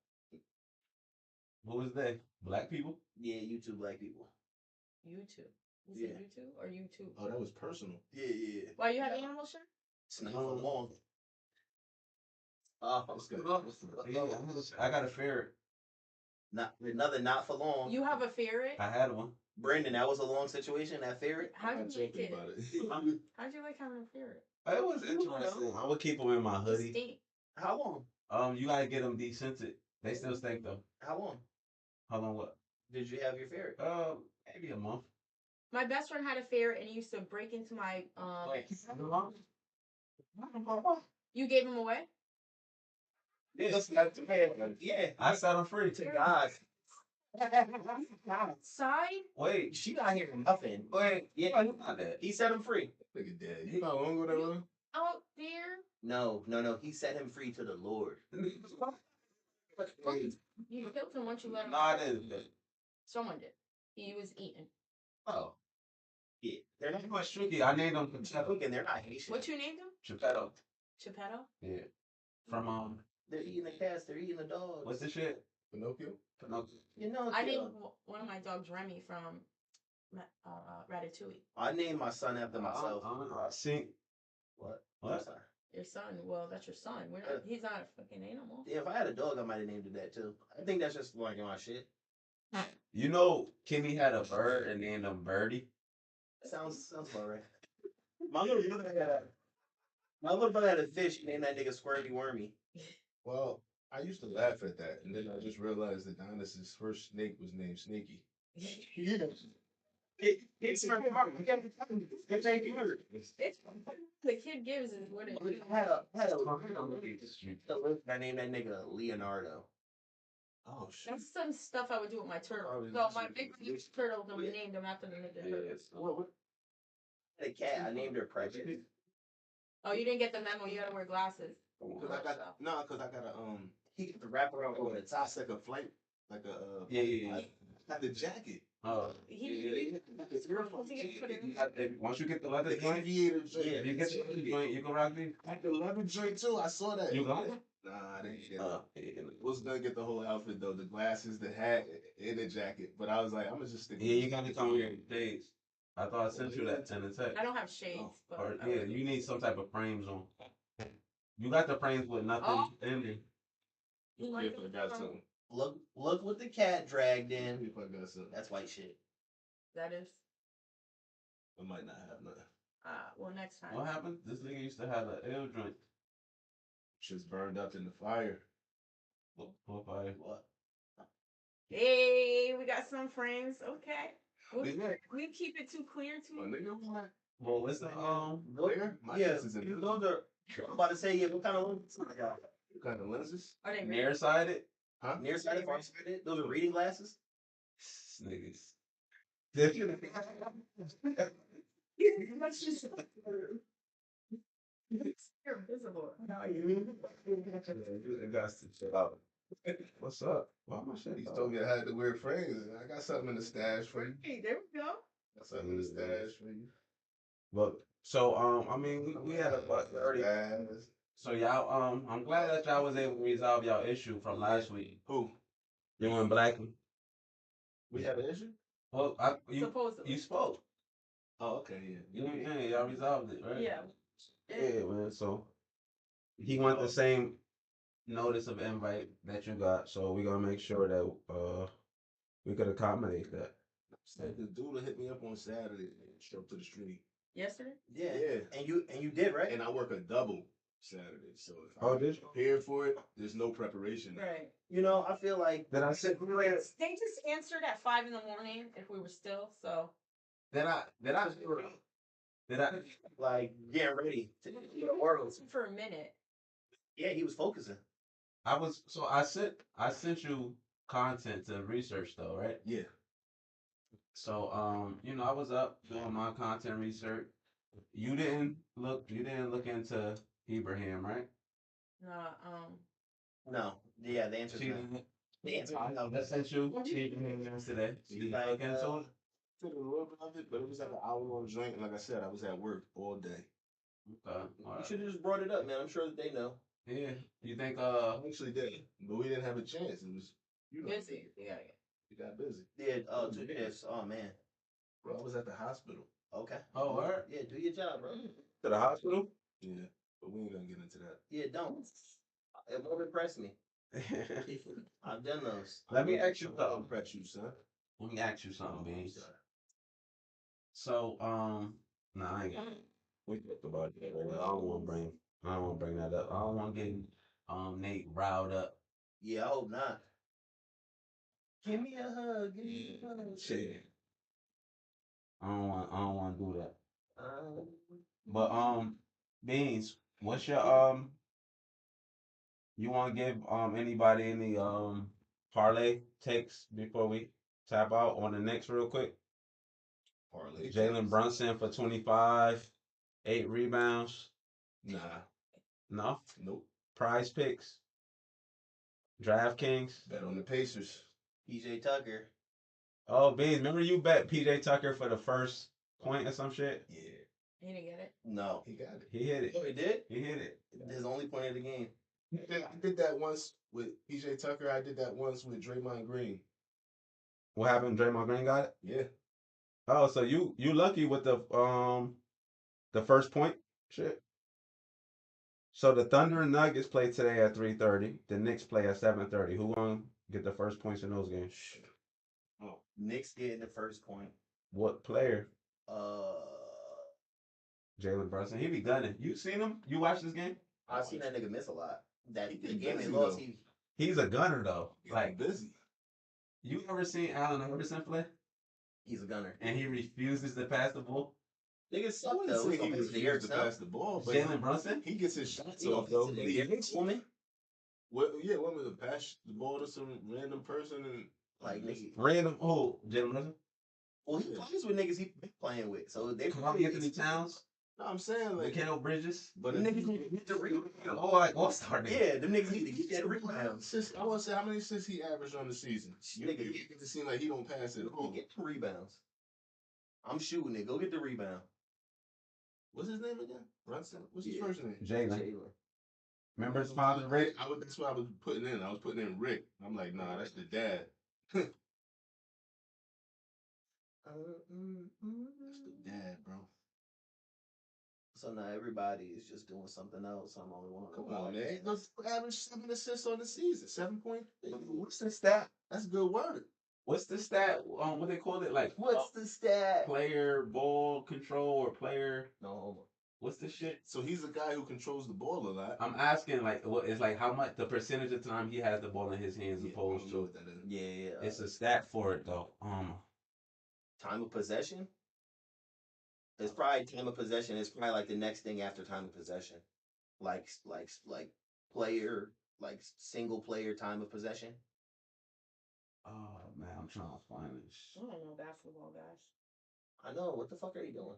who was they? Black people? Yeah, you two black people. YouTube. You Yeah. said YouTube or YouTube? Oh, that was personal. Yeah. Why you have animal shirt? Snap them on. This guy- Yeah, I got a ferret. Not for long. You have a ferret? I had one. Brandon, that was a long situation. That ferret. How'd I'm you like joking it? about it. How'd you like having a ferret? It was interesting. I would keep them in my It hoodie. stink. How long? You gotta get them descented. They still stink though. How long How long? What? did you have your ferret? Maybe a month. My best friend had a ferret and he used to break into my You gave him away? Yeah. I set them free. To God. Side? Wait. She not hearing nothing. Wait. Yeah. Not that. He set him free. Look at that. You know how long ago that was? Out there? No. He set him free to the Lord. You killed him once you let him. No, I didn't. Someone did. He was eaten. Oh. Yeah. They're not He was tricky. I named him Geppetto. cooking. They're not Haitian. What you named him? Geppetto. Geppetto? Yeah. From They're eating the cats. They're eating the dogs. what's the shit? Pinocchio? Pinocchio. You know, I named one of my dogs Remy from Ratatouille. I named my son after myself. I think. What? What? I'm sorry. Your son. Well, that's your son. We're not, he's not a fucking animal. Yeah, if I had a dog, I might have named it that too. I think that's just like my shit. You know, Kimmy had a bird and named him Birdie. Sounds about right. My little brother had a fish. He named that nigga Squirmy Wormy. Well, I used to laugh at that, and then I just realized that Adonis's first snake was named Sneaky. It's my heart. It's ain't hurt. The kid gives is what it is. I had a I named that nigga Leonardo. Oh shit! That's some stuff I would do with my turtle. Oh, So my big turtle, then we named him after the nigga turtle. The cat, I named her Prejudice. Oh, you didn't get the memo. You gotta wear glasses. Cause I got cause I got a He got the wrapper over the top. it's like a flight, like a Yeah. I got the jacket. Oh. Once you get the leather The joint, aviator joint. Yeah. if you get the leather joint, you can rock these. Like the leather joint too. I saw that. You got it? Nah, I didn't get it. Was gonna get the whole outfit though, the glasses, the hat, and the jacket. But I was like, I'm gonna just stick. Yeah, you gotta come here in days. I thought I sent you that in the text. I don't have shades, but Or yeah, you need some type of frames on. You got the frames with nothing in there. You Yeah, like if I it? got something. Look what the cat dragged in. If I got something, That's white shit. That is. I might not have nothing. Well, next time. What happened? This nigga used to have an L joint. Shit's burned up in the fire. What fire? What? Hey, we got some frames. Okay. Is it? We keep it too clear My too. nigga, what? Well, what's the Where? My Yeah, shit is in those are. I'm about to say, yeah, what kind of lenses? what kind of lenses? Are they nearsighted? Huh? Nearsighted, farsighted? Those are reading glasses? Niggas. You're visible. It got to chill out. What's up? Why my shit? He told me I had to wear frames. And I got something in the stash for you. Hey, there we go. Got something in the stash for you. But so I mean we had a buck already. Stash. So y'all I'm glad that y'all was able to resolve y'all issue from last week. Who? You and Blackie. We had an issue? Well, you Supposedly. spoke. Oh, okay, yeah. Y'all resolved it, right? Yeah. Yeah, man. So he want the same notice of invite that you got, so we're gonna make sure that we could accommodate that. Said the dude will hit me up on Saturday and show up to the street. Yesterday? Yeah. Yeah. And you did, right? And I work a double Saturday, so if Oh, I'm did you? prepared for it, there's no preparation. Right. You know, I feel like Did I say They just answered at 5 in the morning if we were still, so. did I like getting ready to the world. For a minute. Yeah, he was focusing. I sent you content to research though, right? Yeah. So I was up doing my content research. You didn't look into Ibrahim, right? No. Yeah, the answer's She no. didn't. The answer I know that sent you Ibrahim yesterday. You didn't look into it? Took a little bit of it, but it was like an hour long joint, and like I said, I was at work all day. Okay. You Alright. should have just brought it up, man. I'm sure that they know. Yeah. You think I actually did, but we didn't have a chance. It was, Busy. Yeah. we got busy. Yeah, 2 days. Oh man. Bro, I was at the hospital. Okay. Oh, word? Yeah, do your job, bro. To the hospital? Yeah, but we ain't gonna get into that. Yeah, don't. It won't impress me. I've done those. Let me ask you I'll something. impress you, son. Let me ask you something, I'm Beans. sorry. So, nah, I ain't got. We talked about that. I don't want to bring. I don't want to bring that up. I don't want to get Nate riled up. Yeah, I hope not. Give me a hug. Give me a hug. Shit. I don't want. I don't want to do that. Um, But Beans, what's your You want to give anybody any parlay takes before we tap out on the Knicks real quick? Parlay. Jalen Brunson for 25, 8 rebounds. Nah. No. Nope. Prize picks. DraftKings. Bet on the Pacers. PJ Tucker. Oh, Beans, remember you bet PJ Tucker for the first point or some shit? Yeah. He didn't get it. No. He got it. He hit it. Oh, he did? He hit it. His only point of the game. I did that once with PJ Tucker. I did that once with Draymond Green. What happened? Draymond Green got it? Yeah. Oh, so you lucky with the first point shit. So the Thunder and Nuggets play today at 3:30. The Knicks play at 7:30. Who gonna get the first points in those games? Oh, Knicks getting the first point. What player? Uh, Jalen Brunson. He be gunning. You seen him? You watch this game? I've seen that nigga miss a lot. That He the get game they busy, lost, though. He's a gunner though. Like, busy. you ever seen Allen Iverson play? he's a gunner. And he refuses to pass the ball. Niggas I suck wouldn't though. say We he gonna pass it to refused Eric to Snow. pass the ball, but Jalen Brunson. he gets his shots We gonna off though. pass it But to he Eric hits. Woman. Yeah, women to pass the ball to some random person and Like nigga. Random. Oh, Jalen Brunson. Well, he plays with niggas he been playing with, so they Carl Anthony Towns. No, I'm saying like, Mikal Bridges. but Them if niggas you- need to get the rebound. Oh, like all-star nigga. Yeah, them niggas need to get that rebound. I want to say how many assists he averaged on the season. You Nigga. get it seem like he don't pass it at all. Get the rebounds. I'm shooting it. Go get the rebound. What's his name again? Brunson. What's his Yeah. first name? Jalen. Remember his father, Rick? That's what I was putting in. I was putting in Rick. I'm like, nah, that's the dad. That's the dad, bro. So now everybody is just doing something else. I'm only one. Come on, man. Let's average 7 assists on the season. 7 point. What's the stat? That's good word. What's the stat? What they call it? Like What's the stat? player ball control or player? No, What's the shit? So he's a guy who controls the ball a lot. I'm asking like what is like how much the percentage of time he has the ball in his hands Yeah, I opposed don't know to. what that is. yeah. It's a stat for it though. Time of possession. It's probably time of possession. It's probably like the next thing after time of possession, like player, like single player time of possession. Oh man, I'm trying to find this. I don't know basketball, guys. I know. What the fuck are you doing?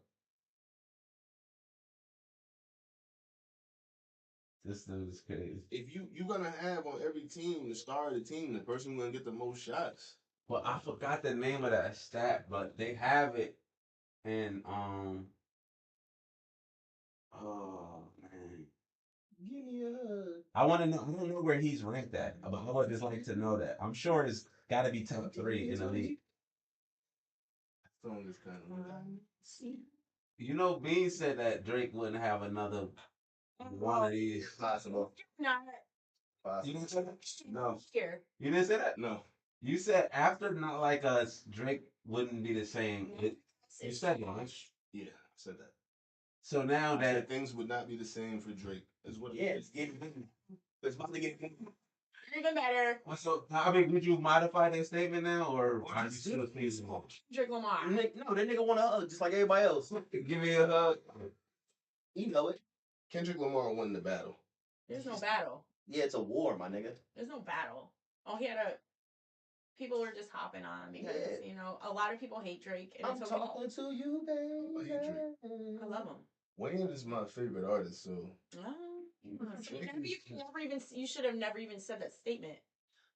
This dude is crazy. If you're gonna have on every team the star of the team, the person who's gonna get the most shots. Well, I forgot the name of that stat, but they have it in oh man. Give me a hug. I want to know. I don't know where he's ranked at, but I would just like to know that. I'm sure it's got to be top 3 in the league. Phone is kind of. You know, Bean said that Drake wouldn't have another one of these. Possible. Not You Possible. didn't say that? No. here. You didn't say that? No. You said after Not Like Us, Drake wouldn't be the same. You said that, right? Yeah, I said that. So now I said that things would not be the same for Drake. Is what it Yeah, is. it's getting better. It's about to get better. Even better. well, so I mean, would you modify that statement now, or are you still pleased? Drake Lamar. No, that nigga want a hug just like everybody else. Give me a hug. You know it. Kendrick Lamar won the battle. There's no battle. Yeah, it's a war, my nigga. There's no battle. Oh, he had a. People were just hopping on because Yeah. a lot of people hate Drake, and I'm it's okay. talking to you, I hate baby. I love him. Wayne is my favorite artist, so You should have never even said that statement.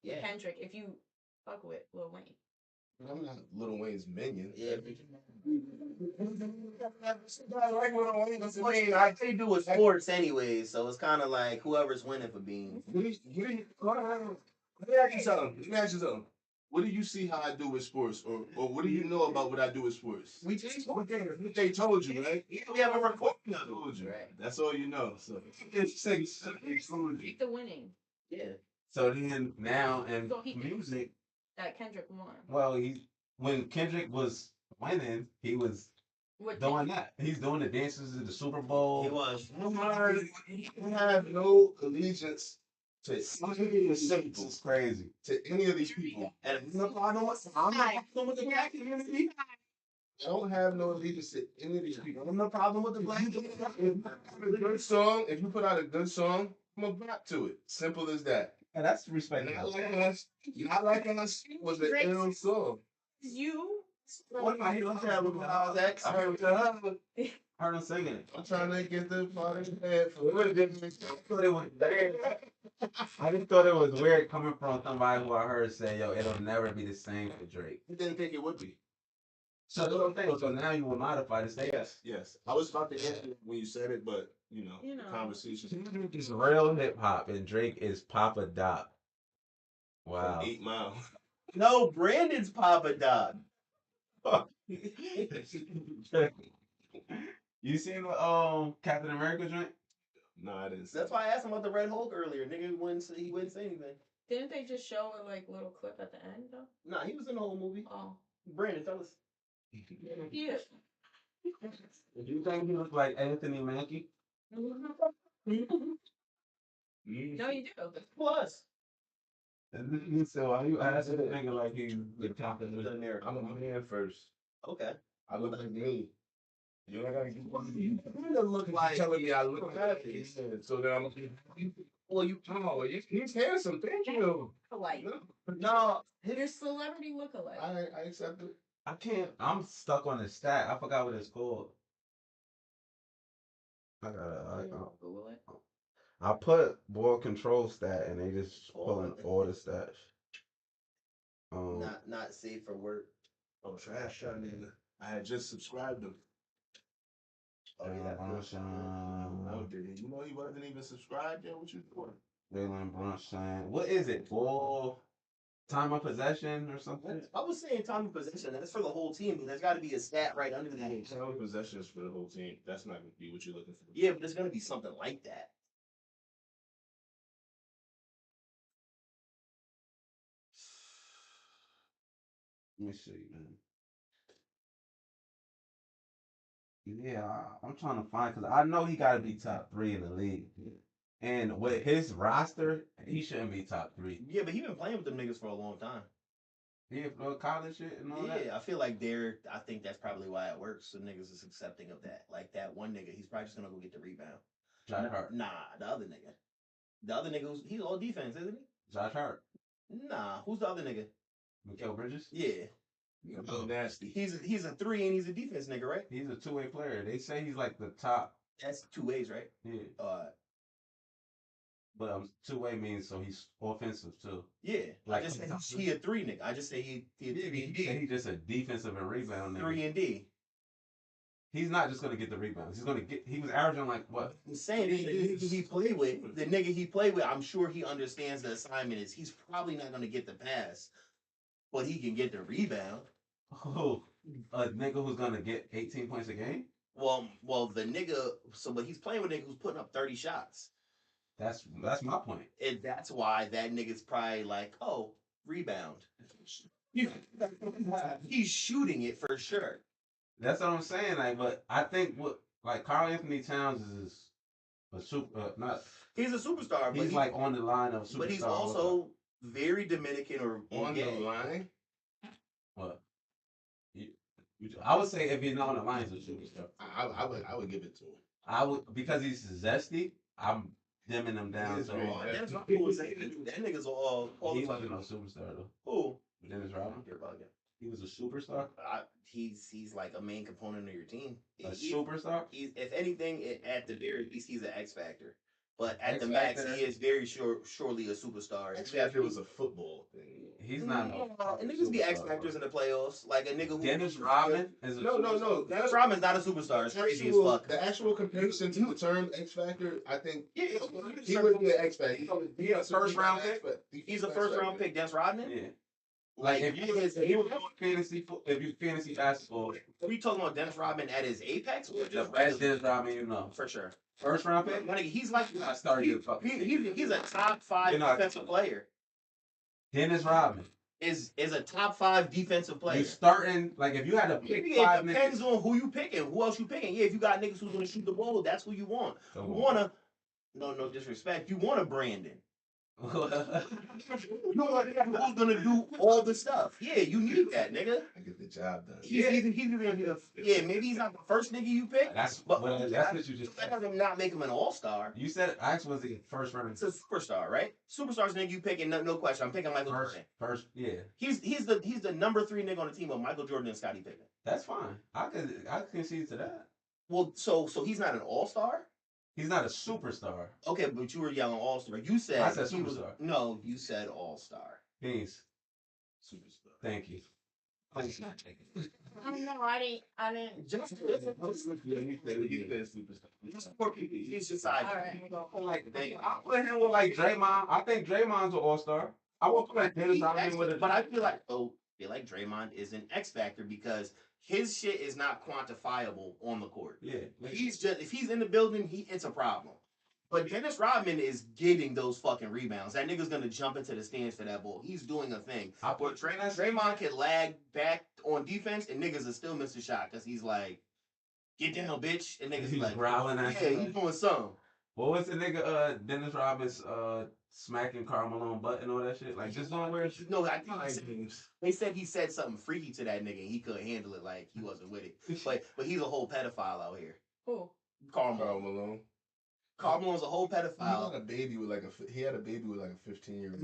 Yeah. Kendrick, if you fuck with Lil Wayne. I'm not Lil Wayne's minion. Yeah. I I they do with sports anyways, so it's kind of like whoever's winning for being. Let me ask you something. Let me ask you something. What do you see how I do with sports, or what do you know about what I do with sports? We just They told you, right? we have a recording I of it. told you. Right. That's all you know. So Keep the winning. Yeah. So then now in So he- music, That Kendrick won. well, when Kendrick was winning, he was What doing that. He's doing the dances at the Super Bowl. He was. I have no allegiance to any of This the is crazy. to any of these people. And I'm not with the black community. I don't have no allegiance to any of these people. I'm no problem with the black community. If you put out a good song, if you put out a good song, I'm gonna rock to it. Simple as that. And that's respect. Not like us was an ill song. You? what about he was having when I was X? I heard Heard him singing it. I'm trying to get the party head for I just thought it was weird coming from somebody who I heard say, "Yo, it'll never be the same for Drake." I didn't think it would be. So that's what I'm saying. So now you will modify the statement. Yes. I was about to answer when you said it, but You the know. conversation Kendrick is real hip hop, and Drake is Papa Doc. from Wow. 8 Mile. No, Brandon's Papa Doc. You seen the Captain America joint? No, I didn't. See That's why I asked him about the Red Hulk earlier. Nigga wouldn't say, he wouldn't say anything. Didn't they just show a like little clip at the end though? Nah, he was in the whole movie. Oh. Brandon, tell us. Yeah. Do you think he looked like Anthony Mackie? No, you do. Plus. So why you asking the nigga like he's the Captain The America? narrative. I'm a man first. Okay. I look like me. You know, I gotta get one. You look like telling me I look like me. So then I'm well, you he's handsome. Thank you. Alike. no. Your celebrity look alike. I accept it. I can't. I'm stuck on the stat. I forgot what it's called. I gotta. Google it. I put ball control stat, and they just Oh, pulling all the stats. Not safe for work. Oh, trash shot nigga. I had just subscribed him. Oh yeah. Oh, did he? You know he wasn't even subscribed yet. What you doing? Jalen Brunson. What is it? Ball time of possession or something? I was saying time of possession. That's for the whole team, but there's got to be a stat right under that. Time of possessions for the whole team. That's not gonna be what you're looking for. Yeah, but there's gonna be something like that. Let me see, man. Yeah, I'm trying to find because I know he got to be top 3 in the league, and with his roster, he shouldn't be top 3. Yeah, but he been playing with them niggas for a long time. Yeah, for college shit and all that. Yeah, I feel like I think that's probably why it works. So niggas is accepting of that. Like that one nigga, he's probably just gonna go get the rebound. Josh Hart. Nah, the other nigga. The other nigga, he's all defense, isn't he? Josh Hart. Nah, who's the other nigga? Mikal Bridges. Yeah, Oh, nasty. he's a 3 and he's a defense nigga, right? He's a 2-way player. They say he's like the top. That's 2 ways, right? Yeah, but 2-way means so he's offensive too. Yeah. Like I just said he a 3 nigga. I just say he a 3 and He said D. he's just a defensive and rebound nigga. 3 and D. He's not just gonna get the rebounds. He's gonna get. He was averaging like what? I'm saying the nigga he played with, I'm sure he understands the assignment is he's probably not gonna get the pass, but he can get the rebound. Oh, a nigga who's gonna get 18 points a game. Well, the nigga. But he's playing with a nigga who's putting up 30 shots, That's my point. and that's why that nigga's probably like, oh, rebound. He's shooting it for sure. That's what I'm saying. Like, but I think what like Karl Anthony Towns is a super. Not. He's a superstar, but He's like on the line of superstar. but he's also very Dominican or On the gay. line. What? I would say if he's not on the line, he's a superstar. I would give it to him. I would because he's zesty. I'm dimming him He down. is So very Oh, zesty. that's not cool. That nigga's all he the wasn't time. no superstar though. Who? Dennis Rodman. You're bugging. He was a superstar. He's like a main component of your team. A superstar. If anything, at the very least, he's an X factor. But at X the max, Factor. he is very surely a superstar. X Factor was a football thing. He's not. No And niggas be X superstar, factors in bro. the playoffs, like a nigga who. Dennis Rodman is a No. superstar. Dennis Rodman's not a superstar. It's crazy as fuck. The actual comparison to the term X Factor, I think Yeah, he would be an X Factor. He a first round pick? He's a first round pick. Dennis Rodman. Yeah. Like if you were if you fantasy basketball, Are we talking about Dennis Rodman at his apex or the just best Dennis Rodman you know. for sure? First round pick. My nigga, he's like I started your fucking. he's a top 5 You're not- defensive player. Dennis Rodman. Is a top 5 defensive player. You starting like if you had to pick It 5 depends niggas. on who you picking, who else you picking. Yeah, if you got niggas who's gonna shoot the ball, that's who you want. Come You on. wanna no disrespect. You want a Brandon. You want a nigga who's gonna do all the stuff. Yeah, you need that nigga. I get the job done. He's yeah, maybe he's not the first nigga you pick. That's But that's what you just that said. doesn't not make him an all-star. You said Axe was the first round. It's a superstar, right? Superstar's nigga you picking, no question. I'm picking Michael Jordan. First, yeah. He's the number 3 nigga on the team with Michael Jordan and Scottie Pippen. That's fine. I concede to that. Well, so he's not an all-star? He's not a superstar. Okay, but you were yelling all-star. You said I said he was- superstar. No, you said all-star. Peace. Superstar. Thank you. I don't know. I didn't. Just Yeah, he said superstar. poor people. He's just like, All right, we'll go. Like, I put him with like Draymond. I think Draymond's an all-star. I won't put like Dennis Rodman with but a. I feel like Draymond is an X factor because his shit is not quantifiable on the court. Yeah. He's just if he's in the building, it's a problem. But Dennis Rodman is getting those fucking rebounds. That nigga's gonna jump into the stands for that ball. He's doing a thing. I But put Draymond can lag back on defense and niggas are still missing shot because he's like, get down, bitch. And niggas He's like, growling at yeah, you. he's doing something. What was the nigga Dennis Rodman's smacking Karl Malone butt and all that shit? Like just don't wear shit. No, I think they said he said something freaky to that nigga and he couldn't handle it like he wasn't with it. But he's a whole pedophile out here. Who? Karl Karl Malone. Malone. Karl Malone's a whole He had pedophile. a baby with like he had a baby with like a 15-year-old.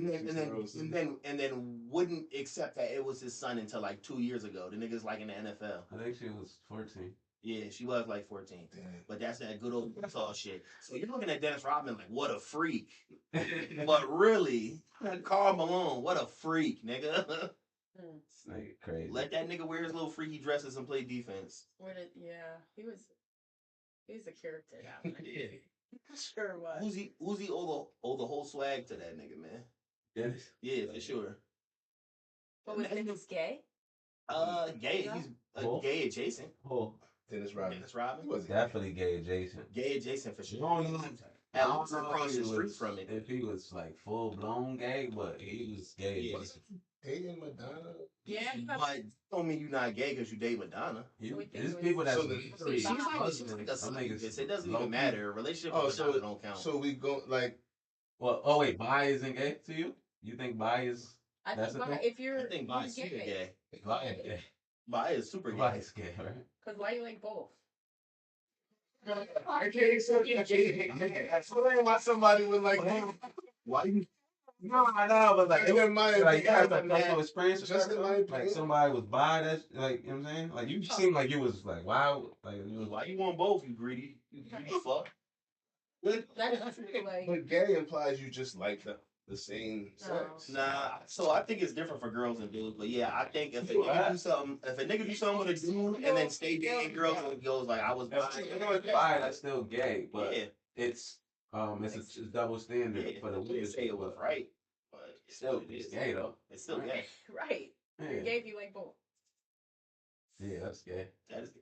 And then wouldn't accept that it was his son until like 2 years ago. The nigga's like in the NFL. I think she was 14. Yeah, she was like 14. Damn. But that's that good old Utah shit. So you're looking at Dennis Rodman like, what a freak. But really, Karl Malone, what a freak, nigga. This nigga crazy. Let that nigga wear his little freaky dresses and play defense. He was a character. Yeah. Sure was. Uzi owe the whole swag to that nigga, man. Dennis. Yeah, for sure. But was Dennis gay? Gay. He's Who? gay adjacent. Oh, Dennis Rodman. Dennis He Rodman. wasn't. definitely gay adjacent. Gay adjacent for I sure. don't know. I At don't least know across the street from it. if he was like full blown gay, but he was gay. Yeah. adjacent. Dating Madonna. Yeah. But don't mean you're not gay because you date Madonna. There's people that So the- She's like a side bitch. It doesn't even matter. A relationship Oh, with Madonna don't count. So we go like Well, oh wait, bi isn't gay to you? You think bi is I That's think the thing? if you're I think bi is super gay. bi is gay? Bi is super Bi gay. is gay, right? because why you like both? I can't accept that. Explain why somebody would like. Why you? No, but like, And then my like you had opinion, that personal experience with Just that, in my like opinion. somebody was bi, that like you know what I'm saying? Like you seem like you was like wow, like you was Why you want both, you greedy? You greedy fuck. That's true. Like, But gay implies you just like the same sex. Nah, so I think it's different for girls and dudes. But yeah, I think if a nigga do something with a dude and then stay dating girls and goes like I was bi, you know, it's bi, that's still gay, but yeah, it's it's a double standard yeah. for the I wouldn't weird say it was right, but it's still It's gay though. It's still gay. right. You're Yeah, gay if you like both. yeah, that's gay. That is gay.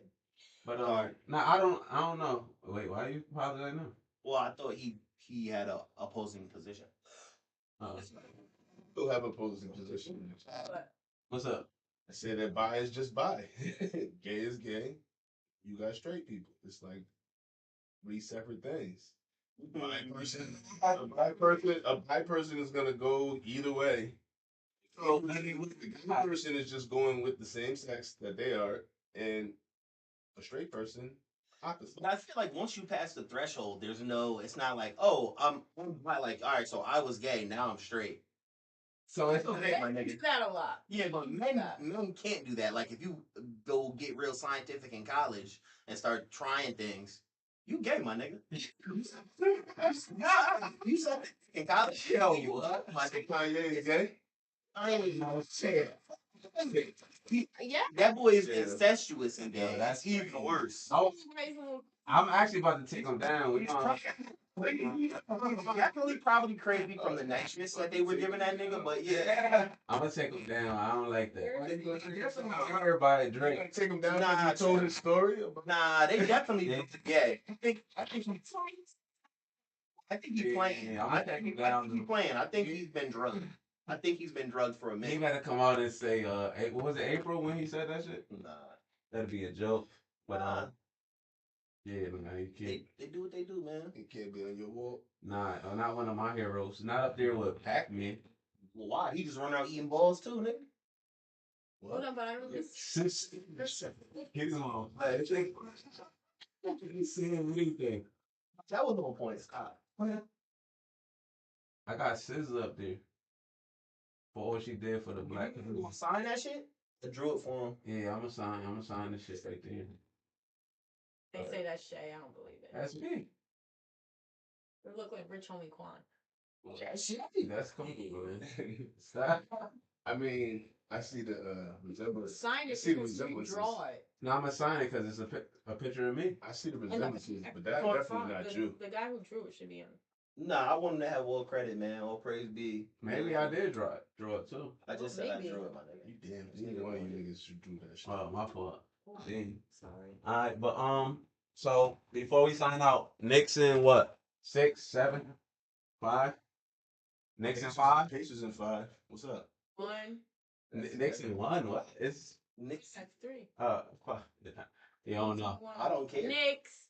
But Alright. nah, I don't know. Wait, why you apologize now? Well, I thought he had a opposing position. Who have opposing position? But What's up? I say that bi is just bi. Gay is gay. You got straight people. It's like 3 separate things. A bi person is gonna go either way. So the gay person is just going with the same sex that they are, and a straight person opposite. But I feel like once you pass the threshold, it's not like, oh, I'm bi, like, all right, so I was gay, now I'm straight. So it's Okay, my men nigga. do that a lot. Yeah, but men can't do that. Like if you go get real scientific in college and start trying things, you gay, my nigga. You said in college. Yo, you what? my nigga. Kanye is gay? I ain't no shit. Yeah. That boy is Yeah. incestuous and Yeah, gay. that's That's even worse. Oh, Somebody's a little- I'm actually about to take him down. He's trying- Definitely probably crazy from the niceness that they were giving that nigga, but yeah. I'm gonna take him down. I don't like that. Everybody drink. Take him down Nah, because he told his story. Nah, they definitely yeah. I think he's Yeah, playing. yeah, I'm I gonna take him think down. he's playing. I think he's been drugged. I think he's been drugged for a He minute. better come out and say, what was it, April when he said that shit? Nah. That'd be a joke. But Nah. yeah, man, you can't. They do what they do, man. He can't be on your wall. Nah, not one of my heroes. Not up there with Pac-Man. Well, why? He just run around eating balls too, nigga. Hold on, but I don't just. He's on. He's saying anything. That was no point, Scott. I got SZA up there for what she did for the black You community. gonna sign that shit? I drew it for him. Yeah, I'm gonna sign this shit right there. They say that's Shay. I don't believe it. That's me. It look like Rich Homie Quan. That's shit. That's comfortable, man. Stop. I mean, I see the resemblance. Sign I it see the because you resemblances. draw it. No, I'm gonna sign it because it's a picture of me. I see the And resemblances, but that on definitely front, not the, you. The guy who drew it should be him. Nah, I want him to have all credit, man. All praise be. Maybe I did draw it too. I just Oh, said maybe. I drew it, my nigga. You damn, neither one of you niggas should do that shit. Oh, my fault. Dang. Sorry. All right, but so before we sign out, Nixon what? 6, 7, 5. Nixon 5. Pacers in 5. What's up? 1. Nixon 1. What? It's Knicks. That's 3. fuck. You don't know. I don't care. Knicks.